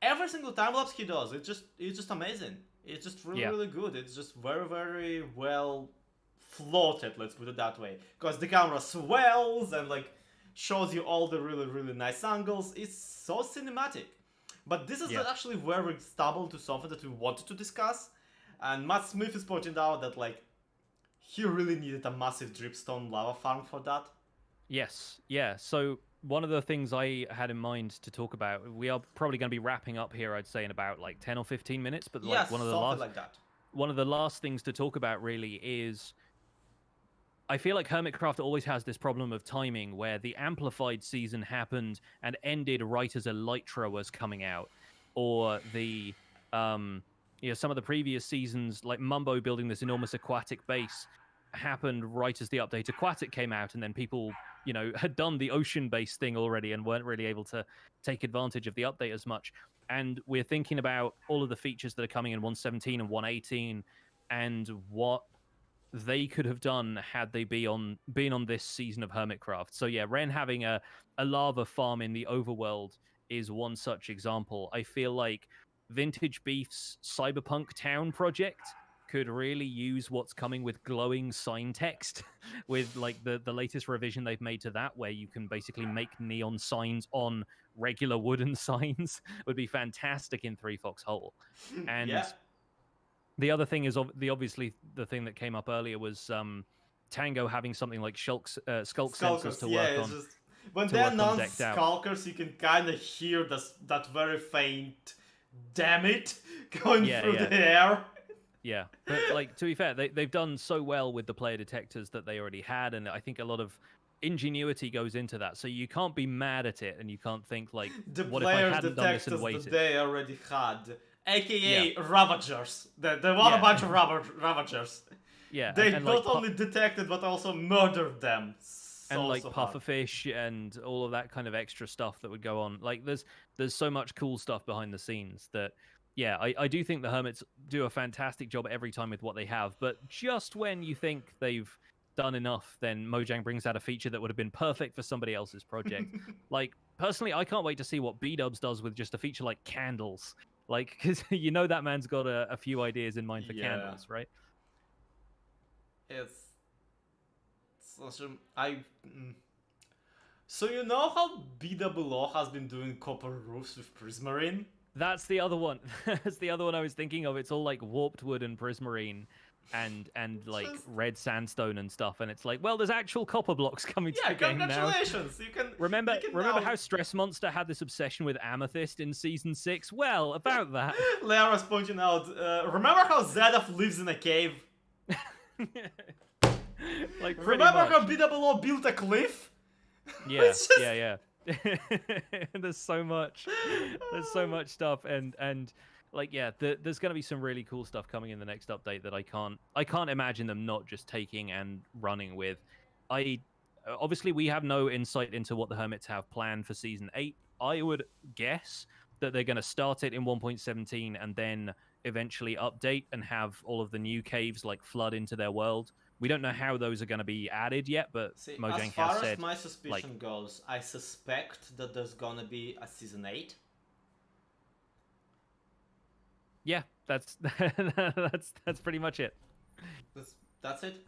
every single time lapse he does, it's just amazing. It's just really good. It's just very, very well floated, let's put it that way. Because the camera swells and like shows you all the really, really nice angles. It's so cinematic. But this is actually where we stumbled to something that we wanted to discuss. And Matt Smith is pointing out that like he really needed a massive dripstone lava farm for that. Yes, yeah. So one of the things I had in mind to talk about, we are probably going to be wrapping up here, I'd say, in about like 10 or 15 minutes. But like one of the last things to talk about really is, I feel like Hermitcraft always has this problem of timing where the Amplified season happened and ended right as Elytra was coming out, or the some of the previous seasons, like Mumbo building this enormous aquatic base, happened right as the update Aquatic came out, and then people had done the ocean-based thing already and weren't really able to take advantage of the update as much. And we're thinking about all of the features that are coming in 1.17 and 1.18 and what they could have done had they been on this season of Hermitcraft. So yeah, Ren having a lava farm in the overworld is one such example. I feel like Vintage Beef's Cyberpunk Town project could really use what's coming with glowing sign text with like the latest revision they've made to that, where you can basically make neon signs on regular wooden signs. Would be fantastic in 3 Fox Hole. And the other thing is obviously the thing that came up earlier was Tango having something like Skulk sensors to work on. Just, when they announce Skulkers, you can kind of hear that very faint "damn it" going through the air. Yeah, but like, to be fair, they've done so well with the player detectors that they already had, and I think a lot of ingenuity goes into that. So you can't be mad at it, and you can't think like, what if I hadn't done this and waited? That they already had, aka Ravagers. They want a bunch of Ravagers. Yeah, They and not only detected but also murdered them. And like pufferfish and all of that kind of extra stuff that would go on. Like there's so much cool stuff behind the scenes that yeah, I do think the Hermits do a fantastic job every time with what they have, but just when you think they've done enough, then Mojang brings out a feature that would have been perfect for somebody else's project. Like personally, I can't wait to see what B-Dubs does with just a feature like candles. Like, because you know that man's got a few ideas in mind for candles, right? It's such a... So you know how BWO has been doing copper roofs with prismarine? That's the other one. That's the other one I was thinking of. It's all like warped wood and prismarine and like red sandstone and stuff, and it's like, well, there's actual copper blocks coming to the game now. Congratulations! You can remember now... how Stress Monster had this obsession with amethyst in season 6? Well, about that. Lara's pointing out. Remember how Zedaf lives in a cave? Like remember how BWO built a cliff? Yeah, just... yeah. There's so much stuff, and like yeah, there's gonna be some really cool stuff coming in the next update that I can't imagine them not just taking and running with. Obviously we have no insight into what the Hermits have planned for season 8. I would guess that they're gonna start it in 1.17 and then eventually update and have all of the new caves like flood into their world. We don't know how those are going to be added yet, but Mojang as far has said, as my suspicion goes, I suspect that there's gonna be a season 8. Yeah, that's pretty much it. That's it.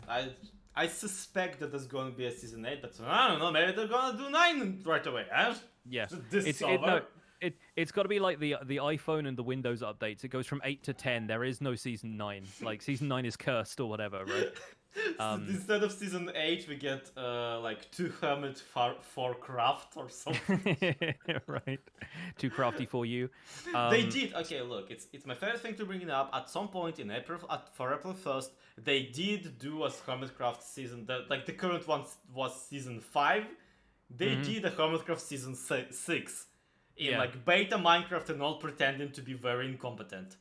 I suspect that there's gonna be a season 8, but I don't know. Maybe they're gonna do 9 right away. Yeah, it's got to be like the iPhone and the Windows updates. It goes from 8 to 10. There is no season 9. Like season 9 is cursed or whatever, right? Instead of season 8, we get like 2 Hermit for craft or something. Right, too crafty for you. They did. Okay, look, it's my favorite thing to bring it up. At some point in April, for April 1st, they did do a Hermitcraft season. Like the current one was season 5. They did a Hermitcraft season 6 in like beta Minecraft and all, pretending to be very incompetent.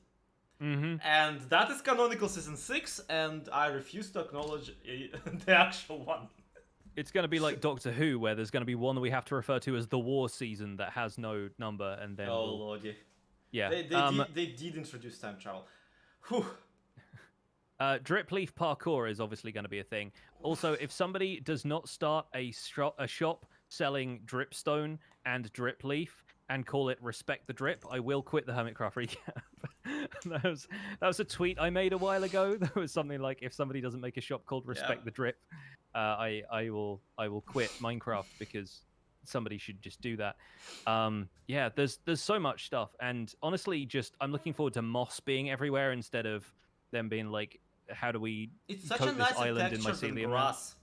And that is canonical season 6, and I refuse to acknowledge the actual one. It's going to be like Doctor Who, where there's going to be one that we have to refer to as the War season that has no number, and then Lord, yeah. They did introduce time travel. Whew. Drip leaf parkour is obviously going to be a thing. Also, if somebody does not start a shop selling dripstone and drip leaf and call it Respect the Drip, I will quit the Hermitcraft Recap. that was a tweet I made a while ago. That was something like, if somebody doesn't make a shop called Respect the Drip, I will quit Minecraft, because somebody should just do that. Yeah, there's so much stuff, and honestly, just I'm looking forward to moss being everywhere instead of them being like, how do we coat this island in mycelium? Grass.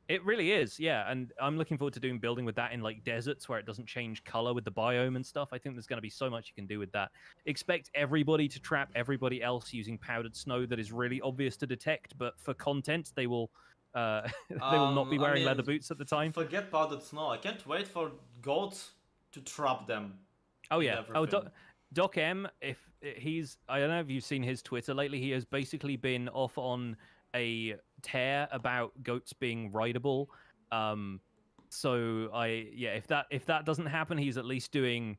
It really is, yeah, and I'm looking forward to doing building with that in like deserts where it doesn't change color with the biome and stuff. I think there's going to be so much you can do with that. Expect everybody to trap everybody else using powdered snow that is really obvious to detect, but for content they will they will not be wearing leather boots at the time. Forget powdered snow. I can't wait for goats to trap them. Oh yeah. Oh, Doc M, if he's, I don't know if you've seen his Twitter lately, he has basically been off on a tear about goats being rideable. So if that doesn't happen, he's at least doing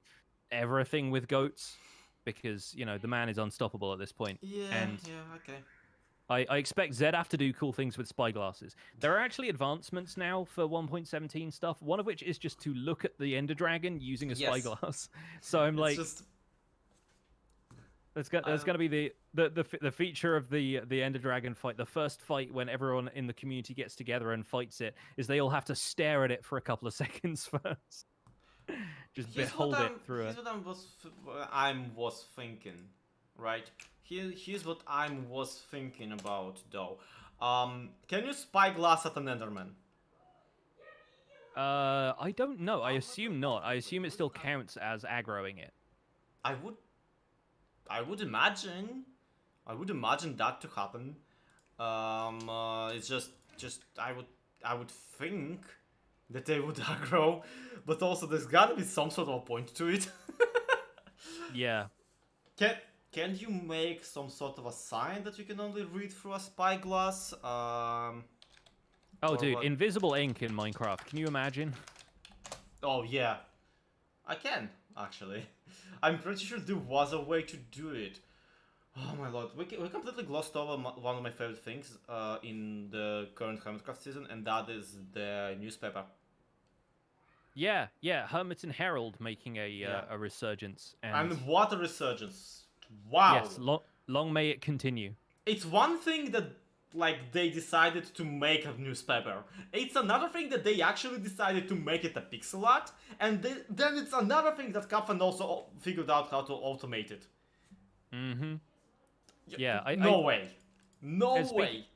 everything with goats, because you know the man is unstoppable at this point. Okay. I expect Zedaf to do cool things with spyglasses. There are actually advancements now for 1.17 stuff, one of which is just to look at the Ender Dragon using a spyglass. So I'm like, that's going to be the feature of the Ender Dragon fight. The first fight, when everyone in the community gets together and fights it, is they all have to stare at it for a couple of seconds first. Just behold it through it. Here's what I was thinking, right? Here's what I was thinking about, though. Can you spyglass at an Enderman? I don't know. I assume not. I assume it still counts as aggroing it. I would imagine that to happen. It's just I would think that they would aggro, but also there's gotta be some sort of point to it. Yeah. can you make some sort of a sign that you can only read through a spyglass? Oh, dude, what? invisible ink in Minecraft. Can you imagine? Oh yeah, I can actually. I'm pretty sure there was a way to do it. Oh my lord, we completely glossed over one of my favorite things in the current Hermitcraft season, and that is the newspaper. Yeah, Hermits and Herald making a resurgence, and And what a resurgence! Wow! yes, long may it continue. It's one thing that like they decided to make a newspaper. It's another thing that they actually decided to make it a pixel art, and then it's another thing that Kaplan also figured out how to automate it. Mm-hmm. Yeah, No way. No way.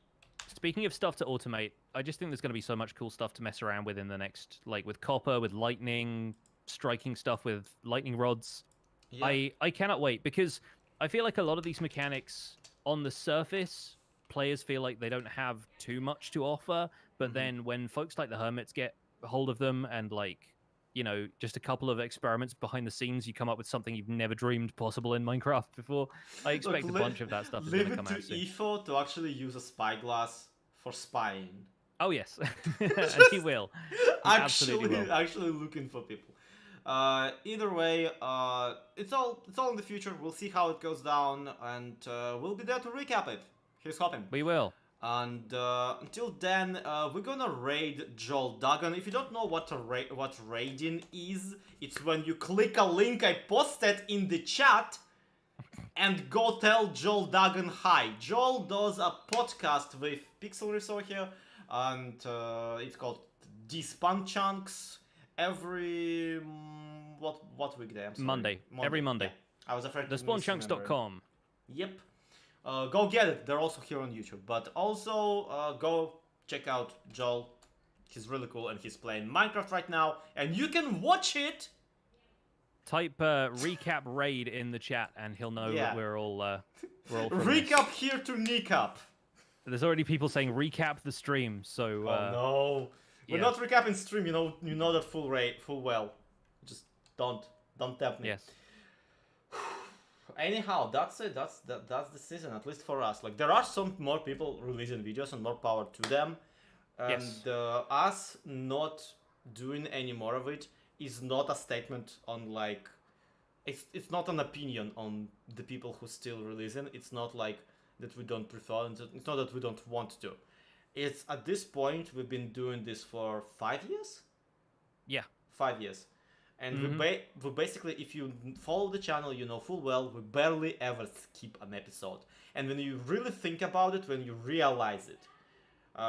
Speaking of stuff to automate, I just think there's going to be so much cool stuff to mess around with in the next, like with copper, with lightning, striking stuff with lightning rods. Yeah. I cannot wait, because I feel like a lot of these mechanics on the surface, players feel like they don't have too much to offer, but then when folks like the Hermits get hold of them and like, you know, just a couple of experiments behind the scenes, you come up with something you've never dreamed possible in Minecraft before. I expect a bunch of that stuff is going to come out soon. Leave it to Etho to actually use a spyglass for spying. Oh yes, and he will. He absolutely will. Actually looking for people. Either way, it's all in the future. We'll see how it goes down, and we'll be there to recap it. Here's hoping. We will. And until then, we're gonna raid Joel Duggan. If you don't know what raiding is, it's when you click a link I posted in the chat and go tell Joel Duggan hi. Joel does a podcast with Pixel over here, and it's called Despawn Chunks. Every what weekday? I'm sorry. Monday. Every Monday. Yeah. I was afraid. Thespawnchunks.com. Yep. Go get it. They're also here on YouTube. But also go check out Joel. He's really cool and he's playing Minecraft right now, and you can watch it. Type recap raid in the chat, and he'll know that we're all recap here to kneecap. There's already people saying recap the stream. So no, we're not recapping stream. You know that full well. Just don't tap me. Yes. Anyhow, that's it. That's the season, at least for us. Like, there are some more people releasing videos, and more power to them. And us not doing any more of it is not a statement on like, it's not an opinion on the people who still releasing. It's not like that we don't prefer, and it's not that we don't want to. It's at this point we've been doing this for 5 years. Yeah, 5 years. And we basically, if you follow the channel, you know full well, we barely ever skip an episode. And when you really think about it, when you realize it,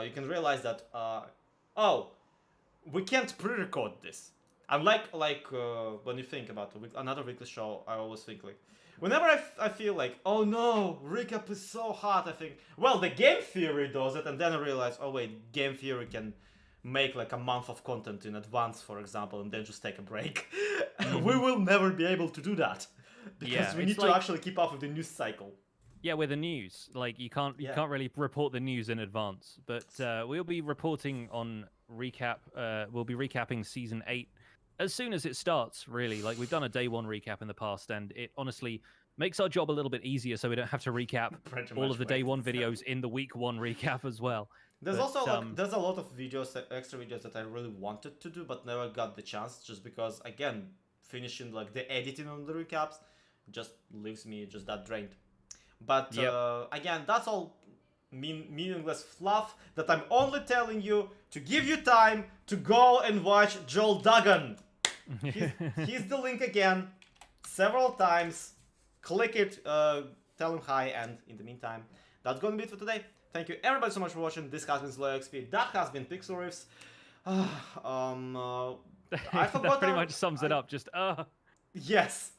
you can realize that, oh, we can't pre-record this. Unlike when you think about another weekly show, I always think like, whenever I feel like, oh no, recap is so hard, I think, well, the game theory does it, and then I realize, oh wait, game theory can make like a month of content in advance, for example, and then just take a break. We will never be able to do that because we need to actually keep up with the news cycle. Yeah, with the news, like you can't really report the news in advance. But we'll be reporting on recap. We'll be recapping season 8 as soon as it starts. Really, like we've done a day 1 recap in the past, and it honestly makes our job a little bit easier, so we don't have to recap all of the day 1 videos in the week 1 recap as well. There's also there's a lot of videos, extra videos that I really wanted to do, but never got the chance, just because again, finishing like the editing on the recaps just leaves me just that drained. But again, that's all meaningless fluff that I'm only telling you to give you time to go and watch Joel Duggan. Here's the link again, several times. Click it, tell him hi, and in the meantime, that's gonna be it for today. Thank you everybody so much for watching. This has been SlowXP. That has been Pixel Riffs. I forgot that pretty much sums it up. Just yes,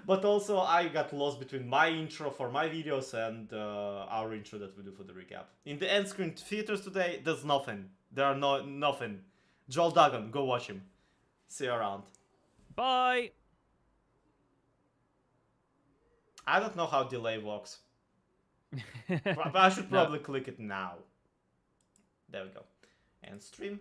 but also I got lost between my intro for my videos and our intro that we do for the recap. In the end screen theaters today, there's nothing. There are nothing. Joel Duggan, go watch him. See you around. Bye. I don't know how delay works. But I should probably click it now. There we go. And stream.